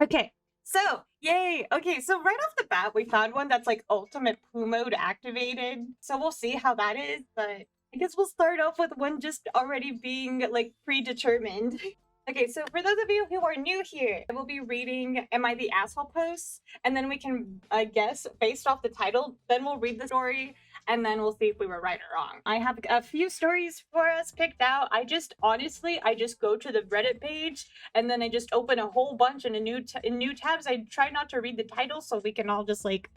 Okay, so yay. Okay, so right off the bat, we found one that's like ultimate poo mode activated. So we'll see how that is, but I guess we'll start off with one just already being like predetermined. Okay, so for those of you who are new here, I will be reading Am I the Asshole posts, and then we can, I guess, based off the title, then we'll read the story, and then we'll see if we were right or wrong. I have a few stories for us picked out. I just go to the Reddit page and then I just open a whole bunch in new tabs. I try not to read the titles so we can all just like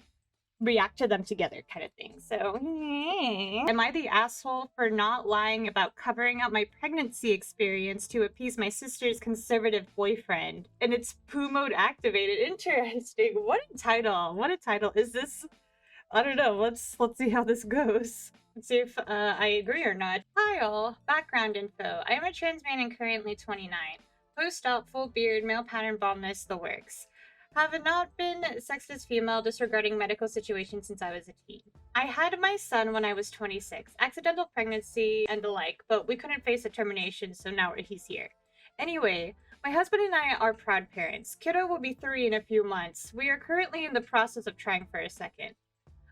react to them together kind of thing. So, am I the asshole for not lying about covering up my pregnancy experience to appease my sister's conservative boyfriend? And it's poo mode activated. Interesting. What a title. What a title. Is this, I don't know. Let's see how this goes. Let's see if I agree or not. Hi all. Background info. I am a trans man and currently 29. Post-op, full beard, male pattern baldness, the works. Have not been sexist female disregarding medical situations since I was a teen. I had my son when I was 26. Accidental pregnancy and the like, but we couldn't face a termination, so now he's here. Anyway, my husband and I are proud parents. Kiddo will be 3 in a few months. We are currently in the process of trying for a second.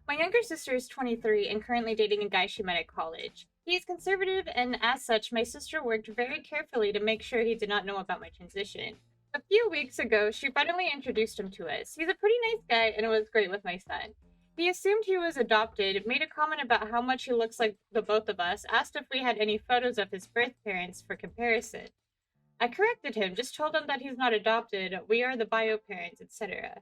My younger sister is 23 and currently dating a guy she met at college. He is conservative, and as such, my sister worked very carefully to make sure he did not know about my transition. A few weeks ago, she finally introduced him to us. He's a pretty nice guy, and it was great with my son. He assumed he was adopted, made a comment about how much he looks like the both of us, asked if we had any photos of his birth parents for comparison. I corrected him, just told him that he's not adopted, we are the bio parents, etc.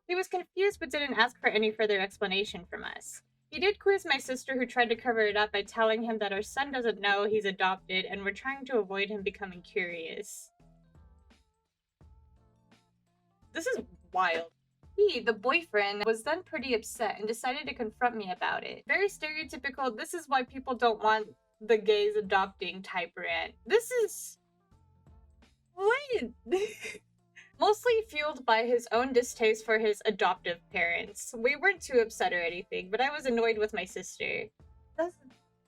He was confused but didn't ask for any further explanation from us. He did quiz my sister, who tried to cover it up by telling him that our son doesn't know he's adopted and we're trying to avoid him becoming curious. This is wild. He, the boyfriend, was then pretty upset and decided to confront me about it. Very stereotypical, this is why people don't want the gays adopting type rant. This is... What? Mostly fueled by his own distaste for his adoptive parents. We weren't too upset or anything, but I was annoyed with my sister. That's...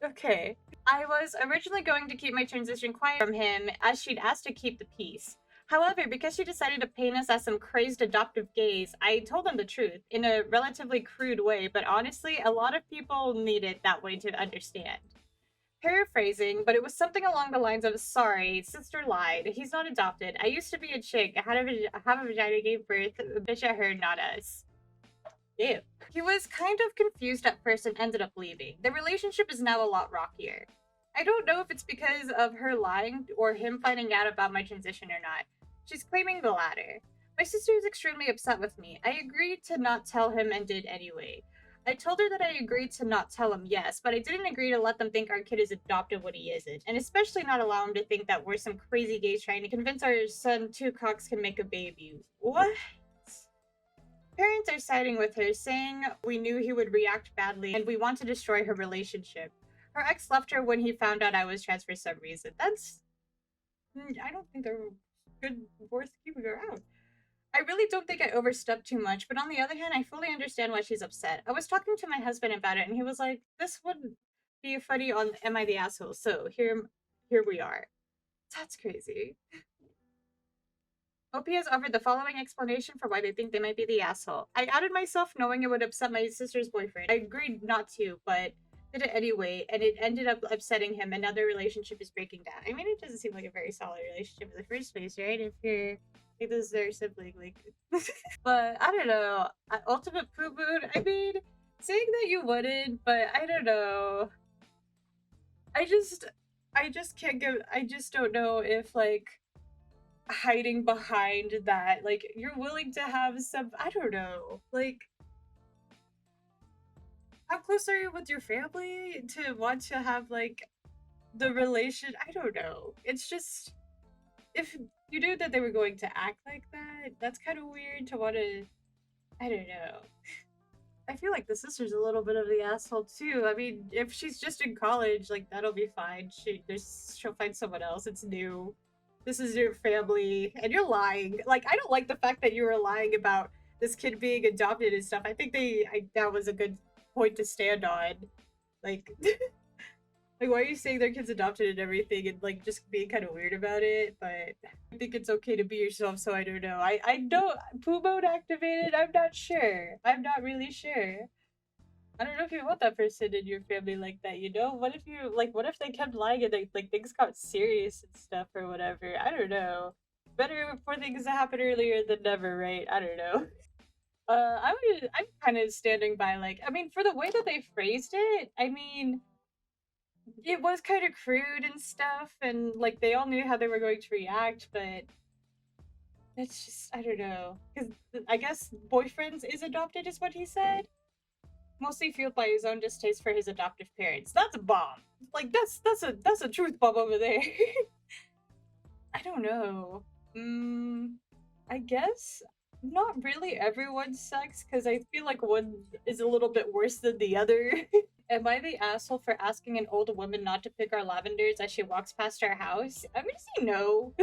okay. I was originally going to keep my transition quiet from him, as she'd asked to keep the peace. However, because she decided to paint us as some crazed adoptive gays, I told them the truth, in a relatively crude way, but honestly, a lot of people need it that way to understand. Paraphrasing, but it was something along the lines of, sorry, sister lied. He's not adopted. I used to be a chick. I have a vagina, gave birth. Bitch at her, not us. Ew. He was kind of confused at first and ended up leaving. The relationship is now a lot rockier. I don't know if it's because of her lying or him finding out about my transition or not. She's claiming the latter. My sister is extremely upset with me. I agreed to not tell him and did anyway. I told her that I agreed to not tell him yes, but I didn't agree to let them think our kid is adopted when he isn't, and especially not allow him to think that we're some crazy gays trying to convince our son two cocks can make a baby. What? Parents are siding with her, saying we knew he would react badly and we want to destroy her relationship. Her ex left her when he found out I was trans for some reason. That's... I don't think they're good worth keeping around. I really don't think I overstepped too much, but on the other hand, I fully understand why she's upset. I was talking to my husband about it, and he was like, this wouldn't be funny on Am I the Asshole? So here we are. That's crazy. OP has offered the following explanation for why they think they might be the asshole. I outed myself knowing it would upset my sister's boyfriend. I agreed not to, but did it anyway, and it ended up upsetting him, and now their relationship is breaking down. I mean, it doesn't seem like a very solid relationship in the first place, right? If you're... like, this is their sibling, like... But, I don't know. Ultimate poo mood? I mean, saying that you wouldn't, but I don't know. I just can't give... I just don't know if, like, hiding behind that, like, you're willing to have some... I don't know. Like... how close are you with your family to want to have, like, the relation? I don't know. It's just... if you knew that they were going to act like that, that's kind of weird to want to... I don't know. I feel like the sister's a little bit of the asshole too. I mean, if she's just in college, like, that'll be fine. She'll find someone else. It's new. This is your family, and you're lying. Like, I don't like the fact that you were lying about this kid being adopted and stuff. I think that was a good point to stand on. Like, Like, why are you saying their kid's adopted and everything and, like, just being kind of weird about it? But I think it's okay to be yourself, so I don't know. I don't... Poo mode activated? I'm not sure. I'm not really sure. I don't know if you want that person in your family like that, you know? What if you... Like, what if they kept lying and, like, things got serious and stuff or whatever? I don't know. Better for things to happen earlier than never, right? I don't know. I'm kind of standing by, like... I mean, for the way that they phrased it, I mean... It was kind of crude and stuff, and like they all knew how they were going to react, but it's just, I don't know, because I guess boyfriends is adopted is what he said, mostly fueled by his own distaste for his adoptive parents. That's a bomb. Like that's a truth bomb over there. I don't know. I guess not really everyone sucks, because I feel like one is a little bit worse than the other. Am I the asshole for asking an old woman not to pick our lavenders as she walks past our house? I'm gonna say no.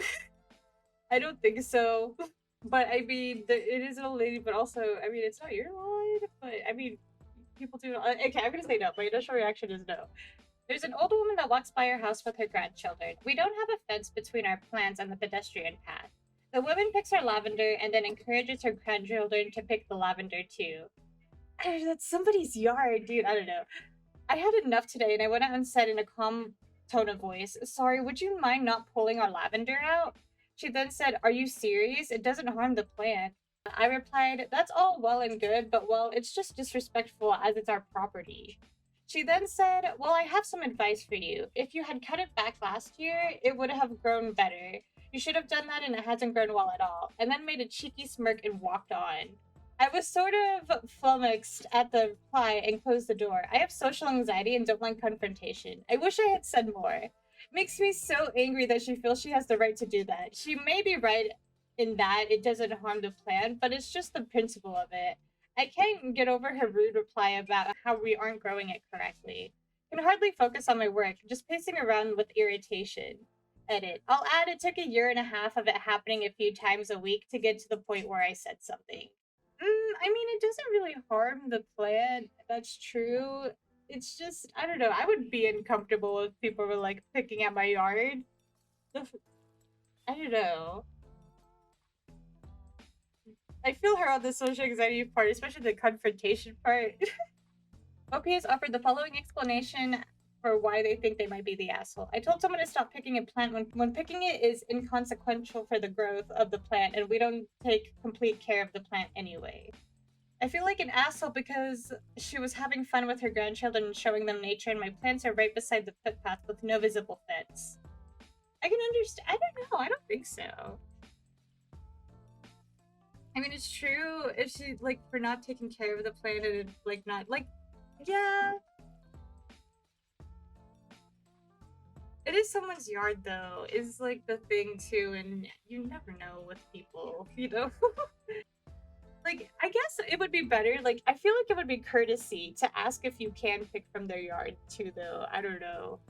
I don't think so. But I mean, it is an old lady, but also, I mean, it's not your line. But I mean, people do. Okay, I'm gonna say no. My initial reaction is no. There's an old woman that walks by our house with her grandchildren. We don't have a fence between our plants and the pedestrian path. The woman picks her lavender and then encourages her grandchildren to pick the lavender too. That's somebody's yard, dude. I don't know. I had enough today and I went out and said in a calm tone of voice, "Sorry, would you mind not pulling our lavender out?" She then said, "Are you serious? It doesn't harm the plant." I replied, "That's all well and good, but well, it's just disrespectful as it's our property." She then said, "Well, I have some advice for you. If you had cut it back last year, it would have grown better. You should have done that and it hasn't grown well at all." And then made a cheeky smirk and walked on. I was sort of flummoxed at the reply and closed the door. I have social anxiety and don't like confrontation. I wish I had said more. Makes me so angry that she feels she has the right to do that. She may be right in that it doesn't harm the plant, but it's just the principle of it. I can't get over her rude reply about how we aren't growing it correctly. Can hardly focus on my work, just pacing around with irritation. Edit. I'll add it took a year and a half of it happening a few times a week to get to the point where I said something. I mean, it doesn't really harm the plant. That's true. It's just, I don't know. I would be uncomfortable if people were like picking at my yard. I don't know. I feel her on the social anxiety part, especially the confrontation part. OPS offered the following explanation for why they think they might be the asshole. I told someone to stop picking a plant when picking it is inconsequential for the growth of the plant, and we don't take complete care of the plant anyway. I feel like an asshole because she was having fun with her grandchildren and showing them nature, and my plants are right beside the footpath with no visible fence. I can understand. I don't know. I don't think so. I mean, it's true if she, like, for not taking care of the plant and, like, not, like, yeah. It is someone's yard, though, is, like, the thing, too, and you never know with people, you know? Like, I guess it would be better, like, I feel like it would be courtesy to ask if you can pick from their yard, too, though. I don't know.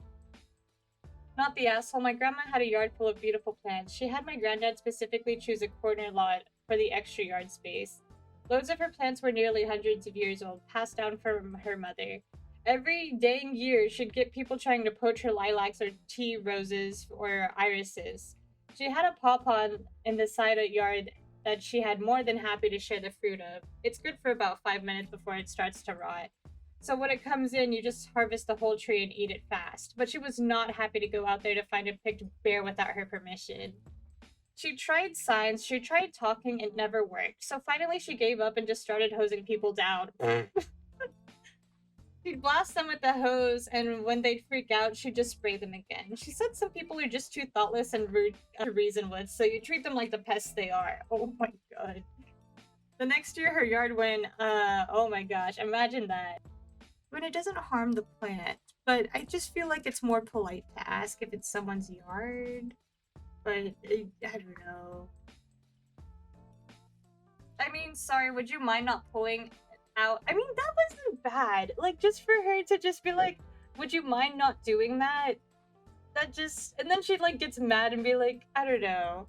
Not the asshole. My grandma had a yard full of beautiful plants. She had my granddad specifically choose a corner lot for the extra yard space. Loads of her plants were nearly hundreds of years old, passed down from her mother. Every dang year, she'd get people trying to poach her lilacs or tea roses or irises. She had a pawpaw in the side yard that she had more than happy to share the fruit of. It's good for about 5 minutes before it starts to rot. So when it comes in, you just harvest the whole tree and eat it fast. But she was not happy to go out there to find a picked bear without her permission. She tried signs, she tried talking, it never worked. So finally she gave up and just started hosing people down. She'd blast them with the hose, and when they'd freak out, she'd just spray them again. She said some people are just too thoughtless and rude to reason with, so you treat them like the pests they are. Oh my god. The next year her yard went, oh my gosh, imagine that. When it doesn't harm the plant, but I just feel like it's more polite to ask if it's someone's yard. But I don't know. I mean, sorry, would you mind not pulling out? I mean, that wasn't bad. Like, just for her to just be like, would you mind not doing that? That just, and then she like gets mad and be like, I don't know.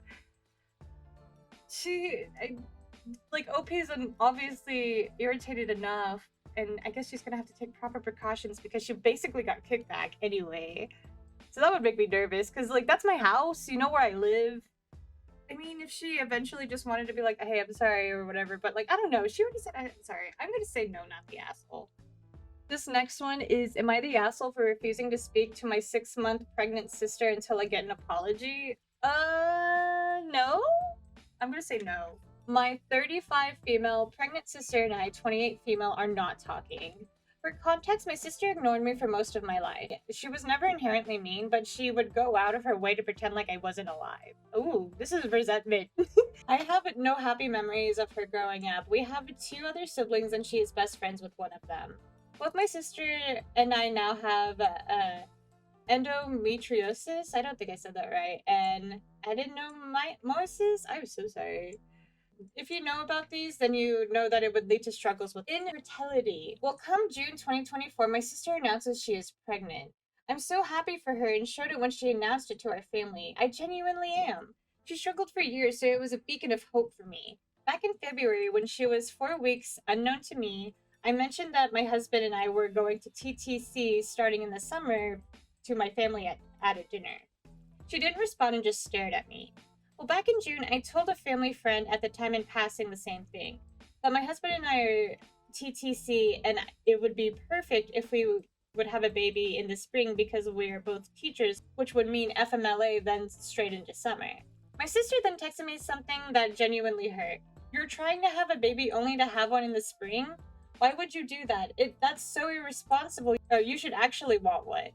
Like, OP is obviously irritated enough. and I guess she's gonna have to take proper precautions because she basically got kicked back anyway. So that would make me nervous because, like, that's my house. You know where I live. I mean, if she eventually just wanted to be like, hey, I'm sorry or whatever, but like, I don't know. She already said, I'm sorry. I'm gonna say no, not the asshole. This next one is, am I the asshole for refusing to speak to my 6-month pregnant sister until I get an apology? No. I'm gonna say no. My 35 female pregnant sister and I, 28 female, are not talking. For context, my sister ignored me for most of my life. She was never inherently mean, but she would go out of her way to pretend like I wasn't alive. Ooh, this is resentment. I have no happy memories of her growing up. We have 2 other siblings and she is best friends with one of them. Both my sister and I now have endometriosis. I don't think I said that right. And adenomyosis. I'm so sorry. If you know about these, then you know that it would lead to struggles with infertility. Well, come June 2024, my sister announces she is pregnant. I'm so happy for her and showed it when she announced it to our family. I genuinely am. She struggled for years, so it was a beacon of hope for me. Back in February, when she was 4 weeks, unknown to me, I mentioned that my husband and I were going to TTC starting in the summer to my family at a dinner. She didn't respond and just stared at me. Well, back in June, I told a family friend at the time in passing the same thing. That my husband and I are TTC and it would be perfect if we would have a baby in the spring because we are both teachers, which would mean FMLA then straight into summer. My sister then texted me something that genuinely hurt. You're trying to have a baby only to have one in the spring? Why would you do that? That's so irresponsible. You should actually want one.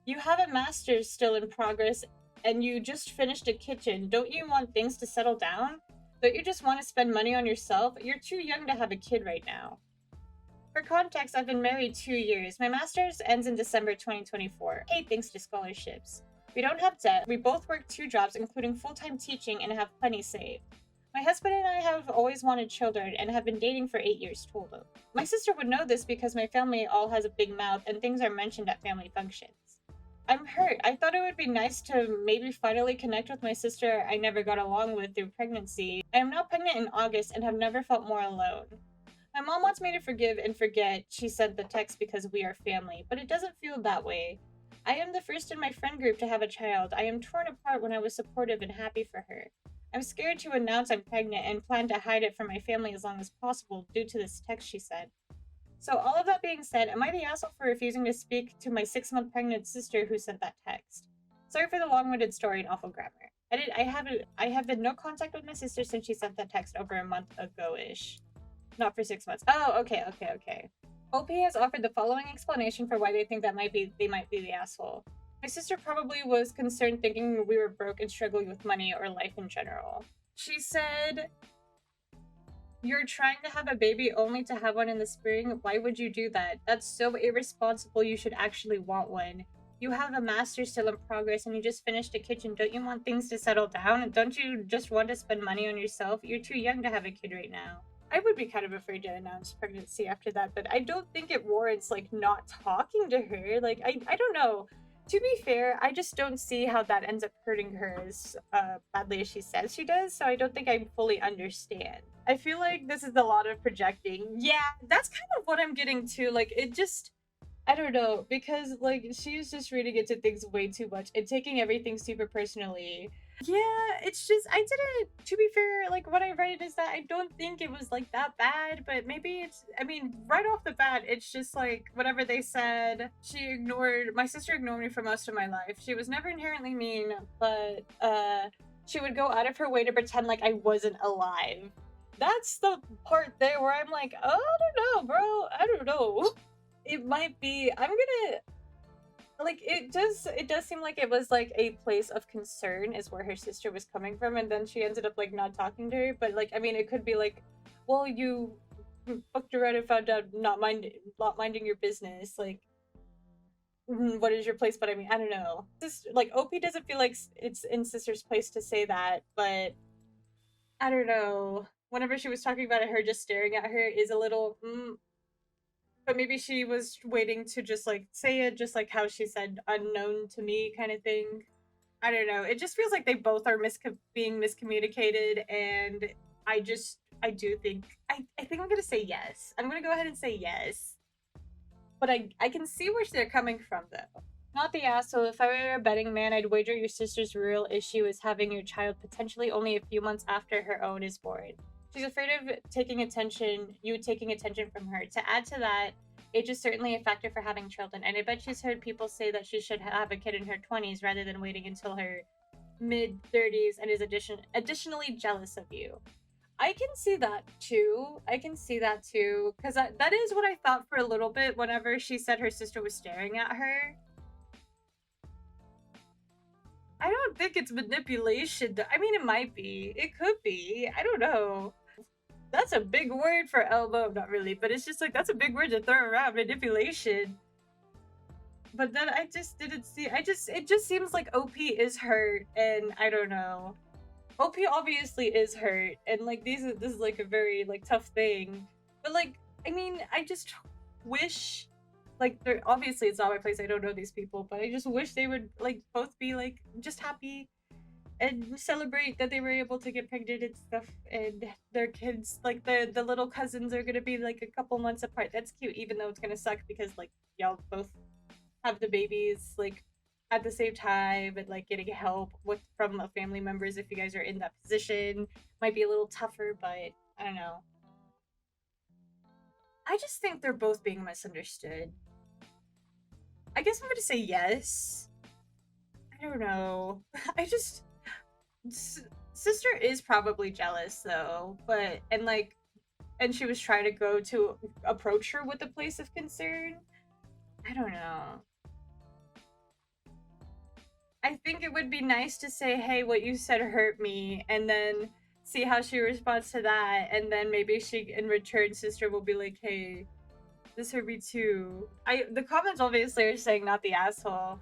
You have a master's still in progress and you just finished a kitchen. Don't you want things to settle down? Don't you just want to spend money on yourself? You're too young to have a kid right now. For context, I've been married 2 years. My master's ends in December 2024. Hey, thanks to scholarships. We don't have debt. We both work 2 jobs, including full-time teaching, and have plenty saved. My husband and I have always wanted children and have been dating for 8 years total. My sister would know this because my family all has a big mouth and things are mentioned at family functions. I'm hurt. I thought it would be nice to maybe finally connect with my sister I never got along with through pregnancy. I am now pregnant in August and have never felt more alone. My mom wants me to forgive and forget she sent the text because we are family, but it doesn't feel that way. I am the first in my friend group to have a child. I am torn apart when I was supportive and happy for her. I'm scared to announce I'm pregnant and plan to hide it from my family as long as possible due to this text she sent. So all of that being said, am I the asshole for refusing to speak to my 6-month pregnant sister who sent that text? Sorry for the long-winded story and awful grammar. I have been no contact with my sister since she sent that text over a month ago-ish. Not for 6 months. Oh, okay. OP has offered the following explanation for why they think that they might be the asshole. My sister probably was concerned thinking we were broke and struggling with money or life in general. She said, you're trying to have a baby only to have one in the spring? Why would you do that? That's so irresponsible. You should actually want one. You have a master's still in progress and you just finished a kitchen. Don't you want things to settle down? Don't you just want to spend money on yourself? You're too young to have a kid right now. I would be kind of afraid to announce pregnancy after that, but I don't think it warrants, like, not talking to her. Like, I don't know. To be fair, I just don't see how that ends up hurting her as badly as she says she does, so I don't think I fully understand. I feel like this is a lot of projecting. Yeah, that's kind of what I'm getting to. Like, it just... I don't know, because, like, she's just reading into things way too much and taking everything super personally. Yeah, it's just, I didn't, to be fair, like, what I read is that I don't think it was, like, that bad, but maybe it's, I mean, right off the bat, it's just, like, whatever they said, my sister ignored me for most of my life. She was never inherently mean, but, she would go out of her way to pretend like I wasn't alive. That's the part there where I'm like, oh, I don't know, bro, I don't know. It might be, I'm gonna, like, it does seem like it was like a place of concern is where her sister was coming from, and then she ended up like not talking to her. But like, I mean, it could be like, well, you fucked around and found out not minding your business, like, what is your place? But I mean, I don't know, like, OP doesn't feel like it's in sister's place to say that, but I don't know, whenever she was talking about it, her just staring at her is a little but maybe she was waiting to just, like, say it just like how she said unknown to me kind of thing. I don't know. It just feels like they both are being miscommunicated, and I do think, I think I'm gonna say yes. I'm gonna go ahead and say yes. But I can see where they're coming from, though. Not the asshole. If I were a betting man, I'd wager your sister's real issue is having your child potentially only a few months after her own is born. She's afraid of taking attention, you taking attention from her. To add to that, age is certainly a factor for having children, and I bet she's heard people say that she should have a kid in her 20s rather than waiting until her mid 30s and is additionally jealous of you. I can see that too. I can see that too. Because that is what I thought for a little bit whenever she said her sister was staring at her. I don't think it's manipulation. I mean, it might be. It could be. I don't know. That's a big word for elbow. Not really, but it's just like, that's a big word to throw around, manipulation. But then I just didn't see. It just seems like OP is hurt, and I don't know. OP obviously is hurt, and like this is like a very like tough thing. But like, I mean, I just wish, like, they're obviously it's not my place. I don't know these people, but I just wish they would like both be like just happy and celebrate that they were able to get pregnant and stuff, and their kids, like the little cousins, are gonna be like a couple months apart. That's cute, even though it's gonna suck because like y'all both have the babies like at the same time, and like getting help with from family members if you guys are in that position might be a little tougher, but I don't know. I just think they're both being misunderstood. I guess I'm gonna say yes. I don't know. I just sister is probably jealous though, but and she was trying to go to approach her with a place of concern. I don't know. I think it would be nice to say, hey, what you said hurt me, and then see how she responds to that, and then maybe she, in return, sister will be like, hey, this hurt me too. The comments obviously are saying not the asshole.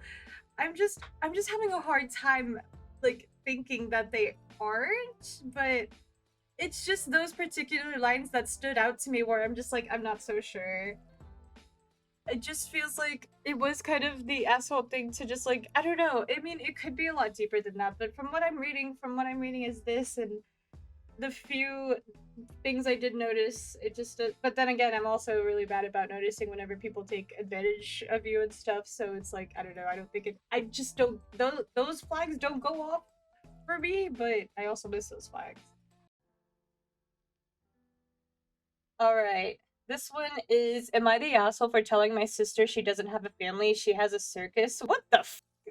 I'm just having a hard time like thinking that they aren't, but it's just those particular lines that stood out to me where I'm just like, I'm not so sure. It just feels like it was kind of the asshole thing to just like, I don't know. I mean, it could be a lot deeper than that, but from what I'm reading is this, and the few things I did notice, it just but then again, I'm also really bad about noticing whenever people take advantage of you and stuff, so it's like, I don't know, I don't think it, I just don't, those flags don't go off for me, but I also miss those flags. All right. This one is, am I the asshole for telling my sister she doesn't have a family? She has a circus. What the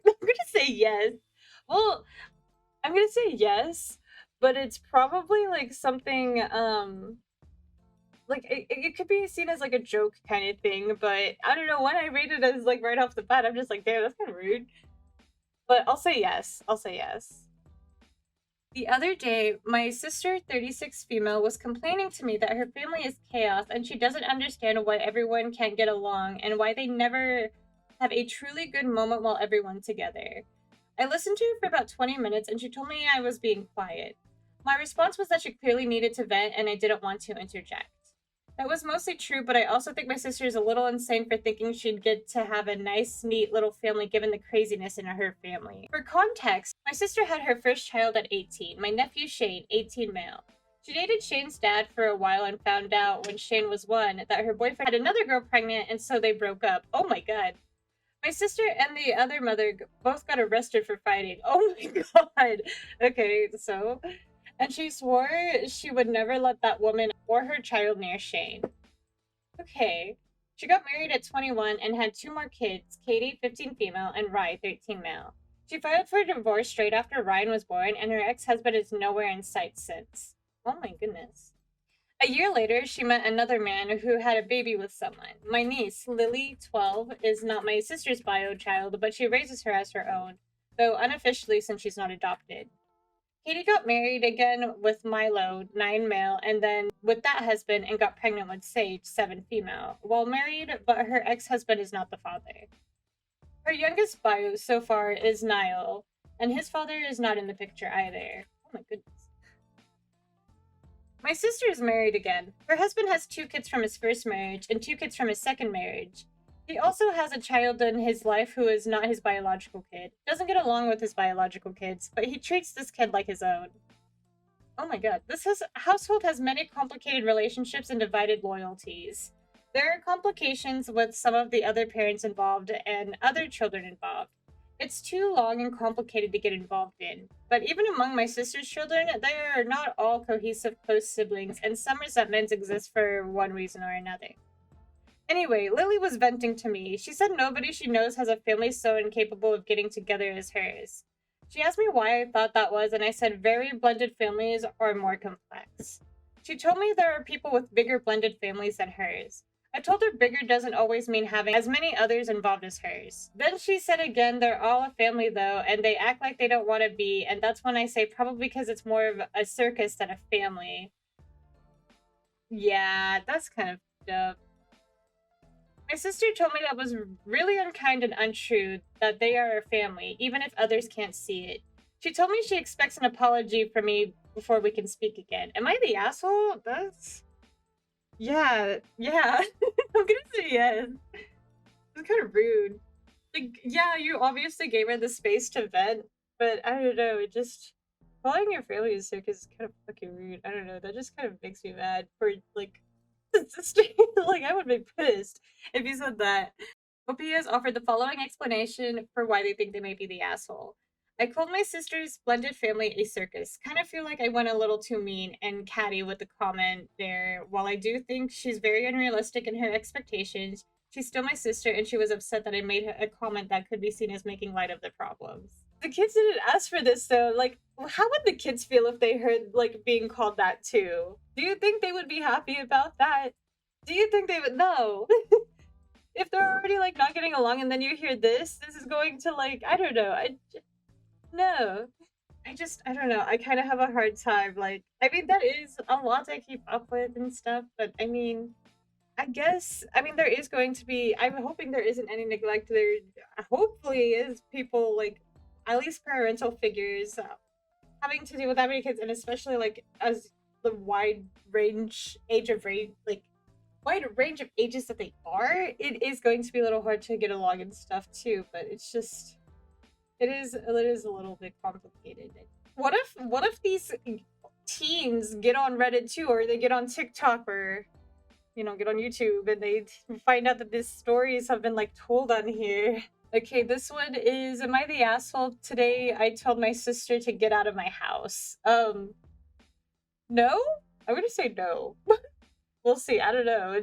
I'm gonna say yes. Well, I'm gonna say yes, but it's probably like something, like it could be seen as like a joke kind of thing, but I don't know, when I read it as like right off the bat, I'm just like, damn, that's kind of rude. But I'll say yes. I'll say yes. The other day, my sister, 36 female, was complaining to me that her family is chaos and she doesn't understand why everyone can't get along and why they never have a truly good moment while everyone's together. I listened to her for about 20 minutes and she told me I was being quiet. My response was that she clearly needed to vent and I didn't want to interject. That was mostly true, but I also think my sister is a little insane for thinking she'd get to have a nice, neat little family given the craziness in her family. For context, my sister had her first child at 18, my nephew Shane, 18 male. She dated Shane's dad for a while and found out when Shane was 1 that her boyfriend had another girl pregnant, and so they broke up. Oh my god. My sister and the other mother both got arrested for fighting. Oh my god. Okay, so. And she swore she would never let that woman or her child near Shane. Okay. She got married at 21 and had 2 more kids, Katie, 15 female, and Rye, 13 male. She filed for divorce straight after Ryan was born, and her ex-husband is nowhere in sight since. Oh my goodness. A year later, she met another man who had a baby with someone. My niece, Lily, 12, is not my sister's bio child, but she raises her as her own, though unofficially since she's not adopted. Katie got married again with Milo, 9 male, and then with that husband and got pregnant with Sage, 7 female, while married, but her ex-husband is not the father. Her youngest bio so far is Niall, and his father is not in the picture either. Oh my goodness. My sister is married again. Her husband has 2 kids from his first marriage and 2 kids from his second marriage. He also has a child in his life who is not his biological kid. Doesn't get along with his biological kids, but he treats this kid like his own. Oh my god. Household has many complicated relationships and divided loyalties. There are complications with some of the other parents involved and other children involved. It's too long and complicated to get involved in. But even among my sister's children, they are not all cohesive close siblings, and some resentments exist for one reason or another. Anyway, Lily was venting to me. She said nobody she knows has a family so incapable of getting together as hers. She asked me why I thought that was, and I said very blended families are more complex. She told me there are people with bigger blended families than hers. I told her bigger doesn't always mean having as many others involved as hers. Then she said again they're all a family though, and they act like they don't want to be, and that's when I say probably because it's more of a circus than a family. Yeah, that's kind of dope. My sister told me that was really unkind and untrue, that they are a family, even if others can't see it. She told me she expects an apology from me before we can speak again. Am I the asshole? That's. Yeah, yeah. I'm gonna say yes. It's kind of rude. Like, yeah, you obviously gave her the space to vent, but I don't know, it just. Calling your family a circus is kind of fucking rude. I don't know, that just kind of makes me mad for, like, sister. Like, I would be pissed if you said that. OP has offered the following explanation for why they think they may be the asshole. I called my sister's blended family a circus. Kind of feel like I went a little too mean and catty with the comment there. While I do think she's very unrealistic in her expectations, she's still my sister and she was upset that I made a comment that could be seen as making light of the problems. The kids didn't ask for this though. Like, how would the kids feel if they heard, like, being called that too? Do you think they would be happy about that? Do you think they would? No. If they're already, like, not getting along and then you hear this is going to, like, I don't know. No. I don't know. I kind of have a hard time. Like, I mean, that is a lot to keep up with and stuff, but I mean, I guess, I mean, there is going to be, I'm hoping there isn't any neglect. There hopefully is people, like, at least parental figures having to deal with that many kids, and especially, like, as the wide range of ages that they are, it is going to be a little hard to get along and stuff too. But it's just, it is a little bit complicated. What if these teens get on Reddit too, or they get on TikTok, or get on YouTube, and they find out that these stories have been, like, told on here? Okay, this one is, am I the asshole? Today I told my sister to get out of my house. No? I'm gonna say no. We'll see. I don't know.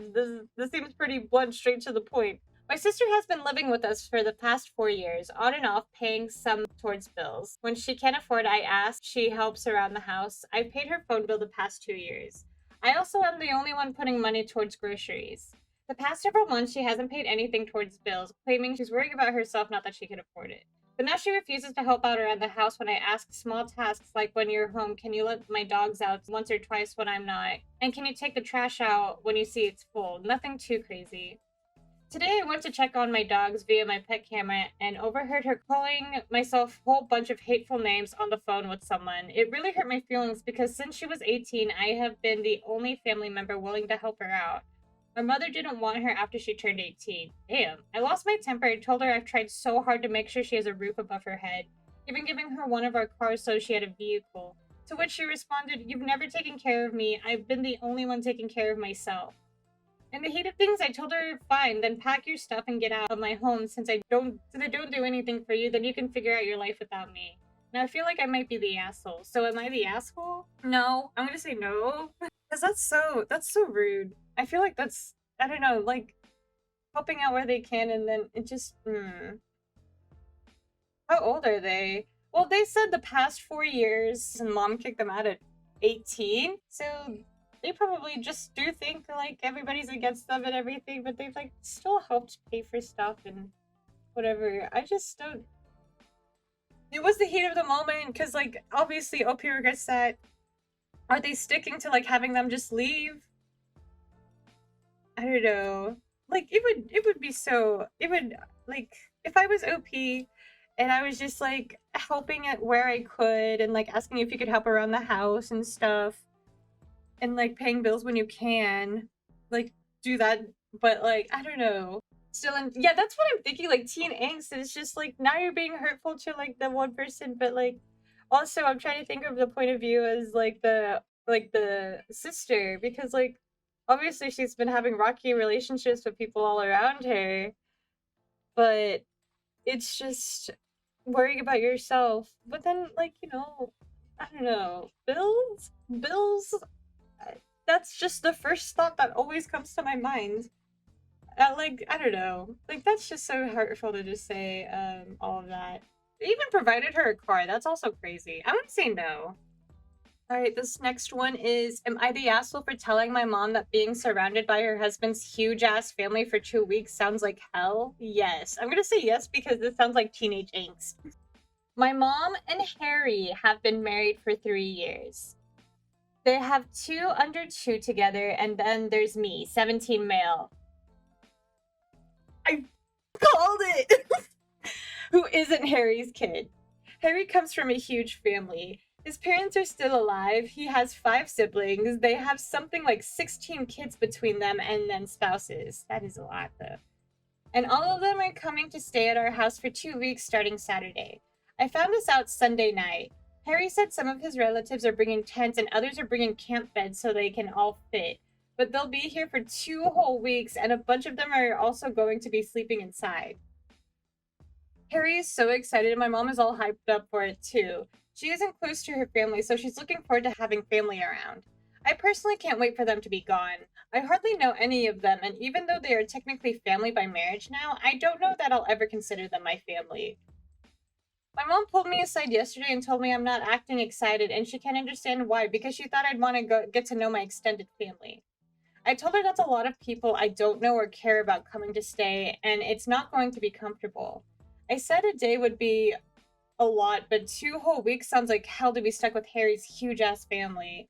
This seems pretty blunt, straight to the point. My sister has been living with us for the past 4 years, on and off, paying some towards bills. When she can't afford, I ask, she helps around the house. I've paid her phone bill the past 2 years. I also am the only one putting money towards groceries. The past several months, she hasn't paid anything towards bills, claiming she's worrying about herself, not that she can afford it. But now she refuses to help out around the house when I ask small tasks like, when you're home, can you let my dogs out once or twice when I'm not? And can you take the trash out when you see it's full? Nothing too crazy. Today I went to check on my dogs via my pet camera and overheard her calling myself a whole bunch of hateful names on the phone with someone. It really hurt my feelings because since she was 18, I have been the only family member willing to help her out. Her mother didn't want her after she turned 18. Damn. I lost my temper and told her I've tried so hard to make sure she has a roof above her head, even giving her one of our cars so she had a vehicle. To which she responded, "You've never taken care of me. I've been the only one taking care of myself." In the heat of things, I told her, "Fine, then pack your stuff and get out of my home. Since I don't do anything for you, then you can figure out your life without me." Now I feel like I might be the asshole. So am I the asshole? No. I'm gonna say no. Because that's so rude. I feel like that's, I don't know, like, helping out where they can, and then it just, How old are they? Well, they said the past 4 years, and mom kicked them out at 18. So they probably just do think, like, everybody's against them and everything, but they've, like, still helped pay for stuff and whatever. I just don't. It was the heat of the moment, because, like, obviously OP regrets that. Are they sticking to, like, having them just leave? I don't know. Like, it would be so, it would, like, if I was OP and I was just, like, helping it where I could and, like, asking if you could help around the house and stuff and, like, paying bills when you can, like, do that. But, like, I don't know. Still, yeah, that's what I'm thinking. Like, teen angst is just, like, now you're being hurtful to, like, the one person, but, like, also I'm trying to think of the point of view as, like, the sister, because, like, obviously she's been having rocky relationships with people all around her, but it's just worrying about yourself. But then, like, you know, I don't know, bills. That's just the first thought that always comes to my mind. Like, I don't know, like that's just so hurtful to just say all of that. They even provided her a car. That's also crazy. I would say no. All right, this next one is, am I the asshole for telling my mom that being surrounded by her husband's huge ass family for 2 weeks sounds like hell? Yes. I'm gonna say yes because this sounds like teenage angst. My mom and Harry have been married for 3 years. They have 2 under 2 together, and then there's me, 17 male. I called it! Who isn't Harry's kid. Harry comes from a huge family. His parents are still alive. He has 5 siblings. They have something like 16 kids between them and then spouses. That is a lot, though. And all of them are coming to stay at our house for 2 weeks starting Saturday. I found this out Sunday night. Harry said some of his relatives are bringing tents and others are bringing camp beds so they can all fit. But they'll be here for 2 whole weeks, and a bunch of them are also going to be sleeping inside. Harry is so excited, and my mom is all hyped up for it too. She isn't close to her family, so she's looking forward to having family around. I personally can't wait for them to be gone. I hardly know any of them, and even though they are technically family by marriage now, I don't know that I'll ever consider them my family. My mom pulled me aside yesterday and told me I'm not acting excited, and she can't understand why, because she thought I'd want to get to know my extended family. I told her that's a lot of people I don't know or care about coming to stay, and it's not going to be comfortable. I said a day would be a lot, but 2 whole weeks sounds like hell to be stuck with Harry's huge ass family.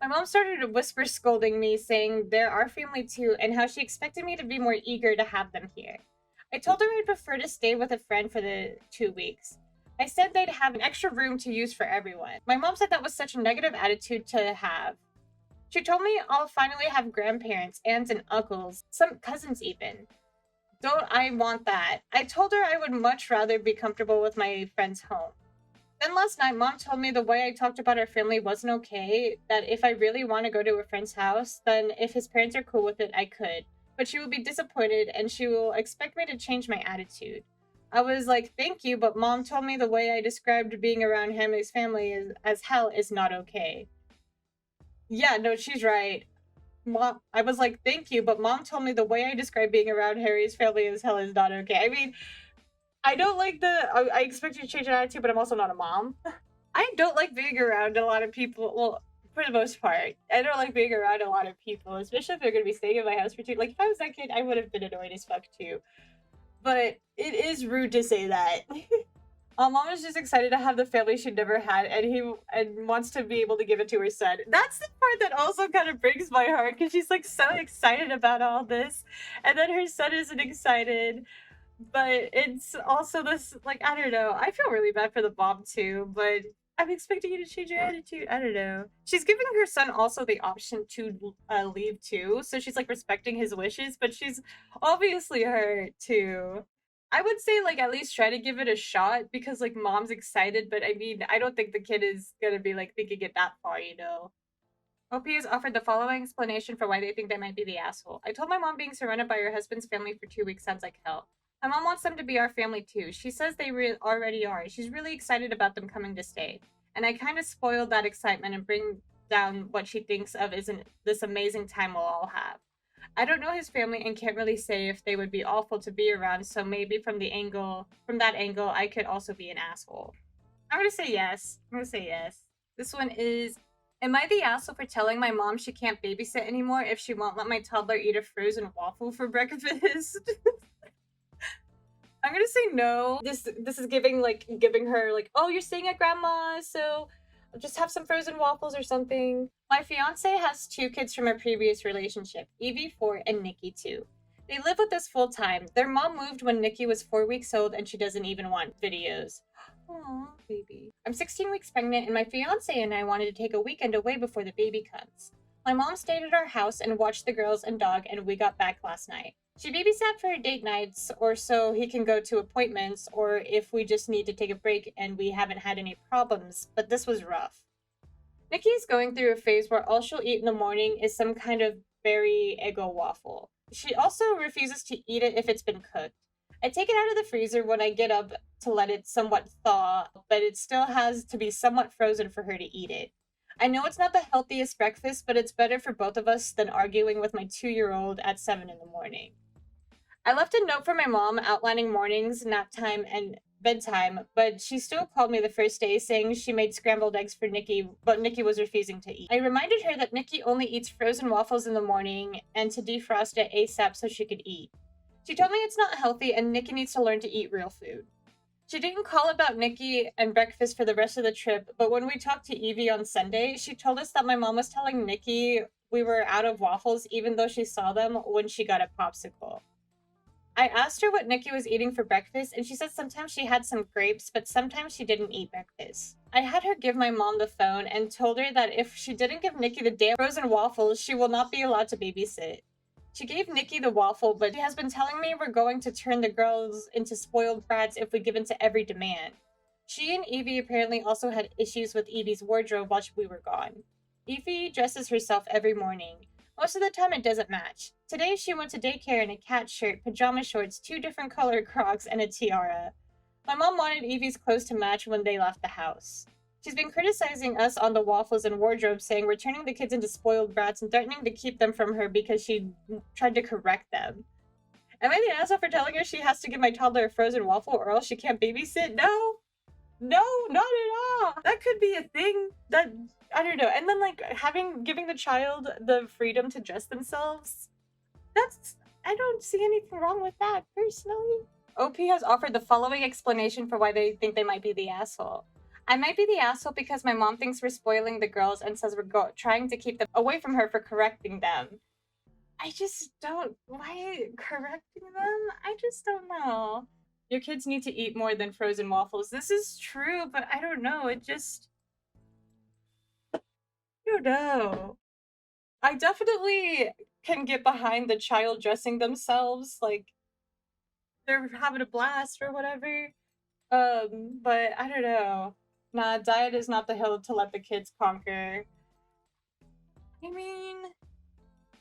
My mom started to whisper scolding me, saying they're our family too, and how she expected me to be more eager to have them here. I told her I'd prefer to stay with a friend for the 2 weeks. I said they'd have an extra room to use for everyone. My mom said that was such a negative attitude to have. She told me I'll finally have grandparents, aunts and uncles, some cousins even. Don't I want that? I told her I would much rather be comfortable with my friend's home. Then last night, Mom told me the way I talked about our family wasn't okay, that if I really want to go to a friend's house, then if his parents are cool with it, I could. But she will be disappointed and she will expect me to change my attitude. I was like, thank you, but Mom told me the way I described being around him and his family as hell is not okay. Yeah, no, she's right. Mom, I was like, thank you, but Mom told me the way I described being around Harry's family as hell is not okay. I mean, I don't like I expect you to change your attitude, but I'm also not a mom. I don't like being around a lot of people. Well, for the most part, I don't like being around a lot of people, especially if they're going to be staying in my house for 2. Like, if I was that kid, I would have been annoyed as fuck too. But it is rude to say that. Mom is just excited to have the family she never had, and wants to be able to give it to her son. That's the part that also kind of breaks my heart, because she's like so excited about all this, and then her son isn't excited. But it's also this, like, I don't know. I feel really bad for the mom too, but I'm expecting you to change your attitude. I don't know. She's giving her son also the option to leave too, so she's like respecting his wishes, but she's obviously hurt too. I would say, like, at least try to give it a shot, because like mom's excited, but I mean, I don't think the kid is gonna be like thinking it that far, you know. OP has offered the following explanation for why they think they might be the asshole. I told my mom being surrounded by her husband's family for 2 weeks sounds like hell. My mom wants them to be our family too. She says they already are. She's really excited about them coming to stay. And I kind of spoiled that excitement and bring down what she thinks of as this amazing time we'll all have. I don't know his family and can't really say if they would be awful to be around, so maybe from that angle, I could also be an asshole. I'm gonna say yes. This one is, am I the asshole for telling my mom she can't babysit anymore if she won't let my toddler eat a frozen waffle for breakfast? I'm gonna say no. This is giving her like, oh, you're staying at grandma's, so just have some frozen waffles or something. My fiance has 2 kids from a previous relationship, Evie 4 and Nikki 2. They live with us full time. Their mom moved when Nikki was 4 weeks old and she doesn't even want videos. Aw, baby. I'm 16 weeks pregnant and my fiance and I wanted to take a weekend away before the baby comes. My mom stayed at our house and watched the girls and dog, and we got back last night. She babysat for date nights, or so he can go to appointments, or if we just need to take a break and we haven't had any problems, but this was rough. Nikki is going through a phase where all she'll eat in the morning is some kind of berry Eggo waffle. She also refuses to eat it if it's been cooked. I take it out of the freezer when I get up to let it somewhat thaw, but it still has to be somewhat frozen for her to eat it. I know it's not the healthiest breakfast, but it's better for both of us than arguing with my 2-year-old at 7 in the morning. I left a note for my mom outlining mornings, nap time, and bedtime, but she still called me the first day saying she made scrambled eggs for Nikki, but Nikki was refusing to eat. I reminded her that Nikki only eats frozen waffles in the morning and to defrost it ASAP so she could eat. She told me it's not healthy and Nikki needs to learn to eat real food. She didn't call about Nikki and breakfast for the rest of the trip, but when we talked to Evie on Sunday, she told us that my mom was telling Nikki we were out of waffles even though she saw them when she got a popsicle. I asked her what Nikki was eating for breakfast, and she said sometimes she had some grapes, but sometimes she didn't eat breakfast. I had her give my mom the phone and told her that if she didn't give Nikki the damn frozen waffles, she will not be allowed to babysit. She gave Nikki the waffle, but she has been telling me we're going to turn the girls into spoiled brats if we give in to every demand. She and Evie apparently also had issues with Evie's wardrobe while we were gone. Evie dresses herself every morning. Most of the time it doesn't match. Today she went to daycare in a cat shirt, pajama shorts, 2 different colored Crocs, and a tiara. My mom wanted Evie's clothes to match when they left the house. She's been criticizing us on the waffles and wardrobe, saying we're turning the kids into spoiled brats and threatening to keep them from her because she tried to correct them. Am I the asshole for telling her she has to give my toddler a frozen waffle or else she can't babysit? No! No, not at all! That could be a thing that, I don't know. And then, like, giving the child the freedom to dress themselves, I don't see anything wrong with that, personally. OP has offered the following explanation for why they think they might be the asshole. I might be the asshole because my mom thinks we're spoiling the girls and says we're trying to keep them away from her for correcting them. I just don't... Why correcting them? I just don't know. Your kids need to eat more than frozen waffles. This is true, but I don't know. I don't know. I definitely can get behind the child dressing themselves, like they're having a blast or whatever. But I don't know. Nah, diet is not the hill to let the kids conquer. I mean,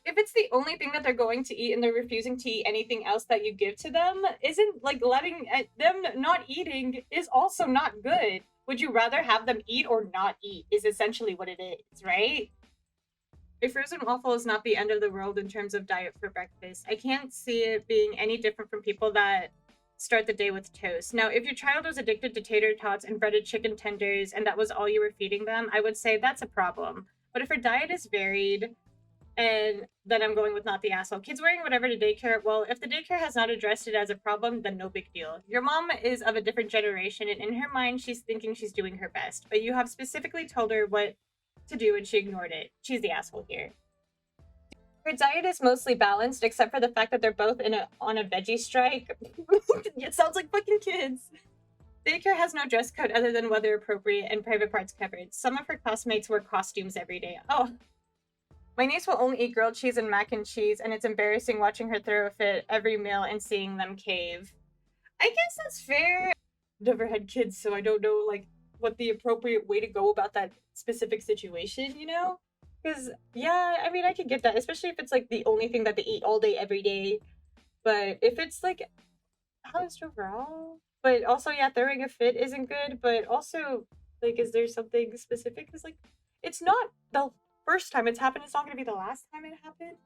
if it's the only thing that they're going to eat and they're refusing to eat anything else that you give to them, isn't like letting them not eating is also not good. Would you rather have them eat or not eat is essentially what it is, right? A frozen waffle is not the end of the world in terms of diet for breakfast. I can't see it being any different from people that start the day with toast. Now, if your child was addicted to tater tots and breaded chicken tenders and that was all you were feeding them, I would say that's a problem. But if her diet is varied, and then I'm going with not the asshole. Kids wearing whatever to daycare, well, if the daycare has not addressed it as a problem, then no big deal. Your mom is of a different generation, and in her mind, she's thinking she's doing her best. But you have specifically told her what to do and she ignored it. She's the asshole here. Her diet is mostly balanced, except for the fact that they're both on a veggie strike. It sounds like fucking kids. Daycare has no dress code other than weather appropriate and private parts covered. Some of her classmates wear costumes every day. Oh. My niece will only eat grilled cheese and mac and cheese, and it's embarrassing watching her throw a fit every meal and seeing them cave. I guess that's fair. Never had kids, so I don't know, like, what the appropriate way to go about that specific situation, you know? Because, yeah, I mean, I can get that, especially if it's, like, the only thing that they eat all day, every day. But if it's, like, balanced overall? But also, yeah, throwing a fit isn't good, but also, like, is there something specific? Because, like, it's not the first time it's happened, it's not going to be the last time it happened.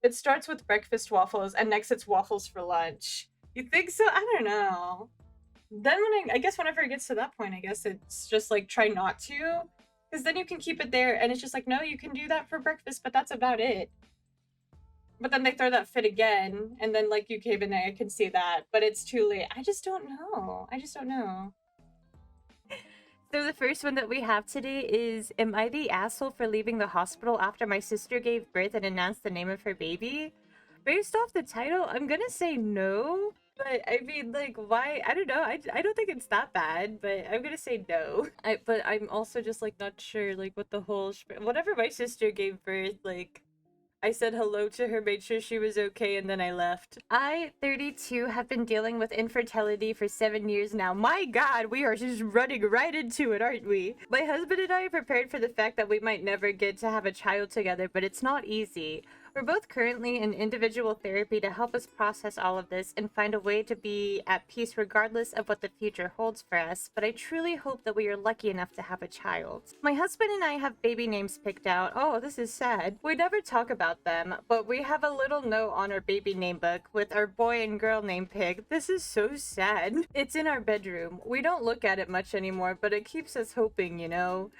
It starts with breakfast waffles, and next it's waffles for lunch. You think so? I don't know. Then I guess whenever it gets to that point, I guess it's just like try not to, because then you can keep it there, and it's just like, no, you can do that for breakfast, but that's about it. But then they throw that fit again, and then like you cave in there, I can see that, but it's too late. I just don't know. I just don't know. So the first one that we have today is, am I the asshole for leaving the hospital after my sister gave birth and announced the name of her baby? Based off the title, I'm gonna say no. But I mean, like, why? I don't know. I don't think it's that bad, but I'm gonna say no. But I'm also just like not sure, like, what the whole whatever my sister gave birth, like, I said hello to her, made sure she was okay, and then I left. I, 32, have been dealing with infertility for 7 years now. My god, we are just running right into it, aren't we? My husband and I are prepared for the fact that we might never get to have a child together, but it's not easy. We're both currently in individual therapy to help us process all of this and find a way to be at peace regardless of what the future holds for us, but I truly hope that we are lucky enough to have a child. My husband and I have baby names picked out. Oh, this is sad. We never talk about them, but we have a little note on our baby name book with our boy and girl name picked. This is so sad. It's in our bedroom. We don't look at it much anymore, but it keeps us hoping, you know?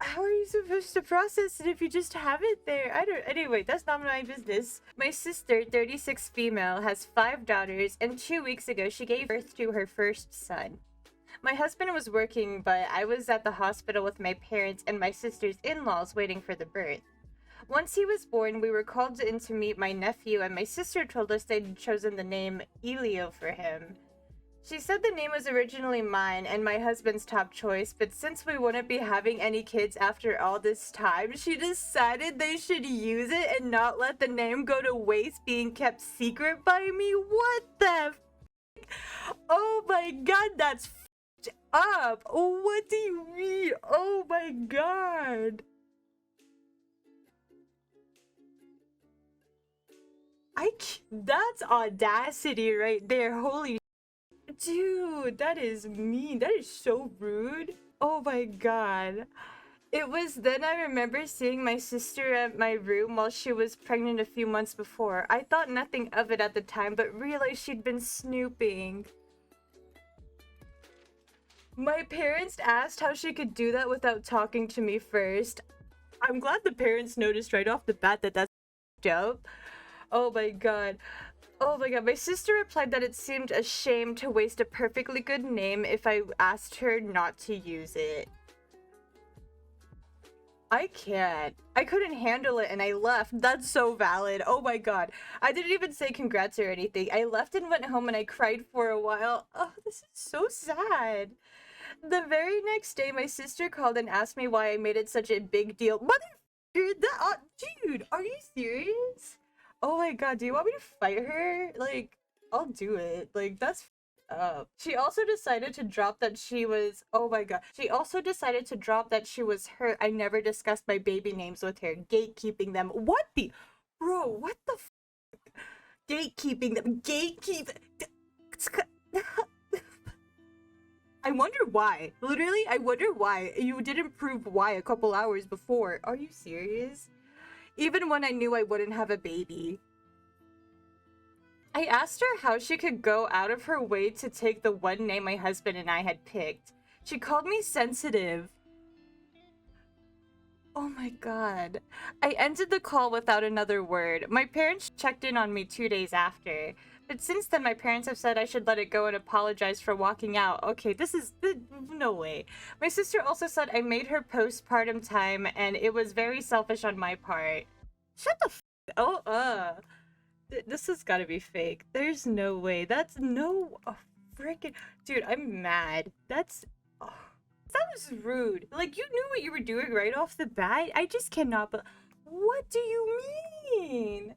How are you supposed to process it if you just have it there? Anyway, that's not my business. My sister, 36 female, has 5 daughters, and 2 weeks ago she gave birth to her first son. My husband was working, but I was at the hospital with my parents and my sister's in-laws waiting for the birth. Once he was born, we were called in to meet my nephew, and my sister told us they'd chosen the name Elio for him. She said the name was originally mine and my husband's top choice, but since we wouldn't be having any kids after all this time, she decided they should use it and not let the name go to waste being kept secret by me. What the f? Oh my god, that's f***ed up. What do you mean? Oh my god. That's audacity right there. Holy dude, that is mean. That is so rude. Oh my god. It was then I remember seeing my sister at my room while she was pregnant a few months before. I thought nothing of it at the time, but realized she'd been snooping. My parents asked how she could do that without talking to me first. I'm glad the parents noticed right off the bat that that's dope. Oh my god. Oh my god, my sister replied that it seemed a shame to waste a perfectly good name if I asked her not to use it. I can't. I couldn't handle it and I left. That's so valid. Oh my god. I didn't even say congrats or anything. I left and went home and I cried for a while. Oh, this is so sad. The very next day, my sister called and asked me why I made it such a big deal. Mother, dude, are you serious? Oh my god, do you want me to fight her? Like, I'll do it. Like, that's up. She also decided to drop that she was... Oh my god. She also decided to drop that she was hurt. I never discussed my baby names with her. Gatekeeping them. What the... Bro, what the f... Gatekeeping them. Gatekeep... I wonder why. Literally, I wonder why. You didn't prove why a couple hours before. Are you serious? Even when I knew I wouldn't have a baby. I asked her how she could go out of her way to take the one name my husband and I had picked. She called me sensitive. Oh my god. I ended the call without another word. My parents checked in on me 2 days after. But since then, my parents have said I should let it go and apologize for walking out. Okay, this is... no way. My sister also said I made her postpartum time and it was very selfish on my part. Shut the f... Oh, this has gotta be fake. There's no way. That's no... Oh, freaking... Dude, I'm mad. That's... Oh, that was rude. Like, you knew what you were doing right off the bat? I just cannot... But what do you mean?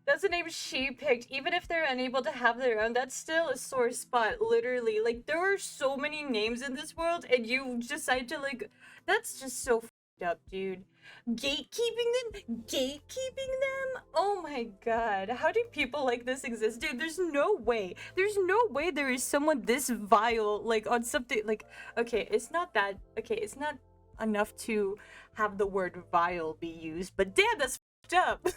That's the name she picked. Even if they're unable to have their own, that's still a sore spot, literally. Like, there are so many names in this world, and you decide to, like... That's just so f***ed up, dude. Gatekeeping them? Gatekeeping them? Oh my god. How do people like this exist? Dude, there's no way. There's no way there is someone this vile, like, on something, like... Okay, it's not that... Okay, it's not enough to have the word vile be used, but damn, that's f***ed up.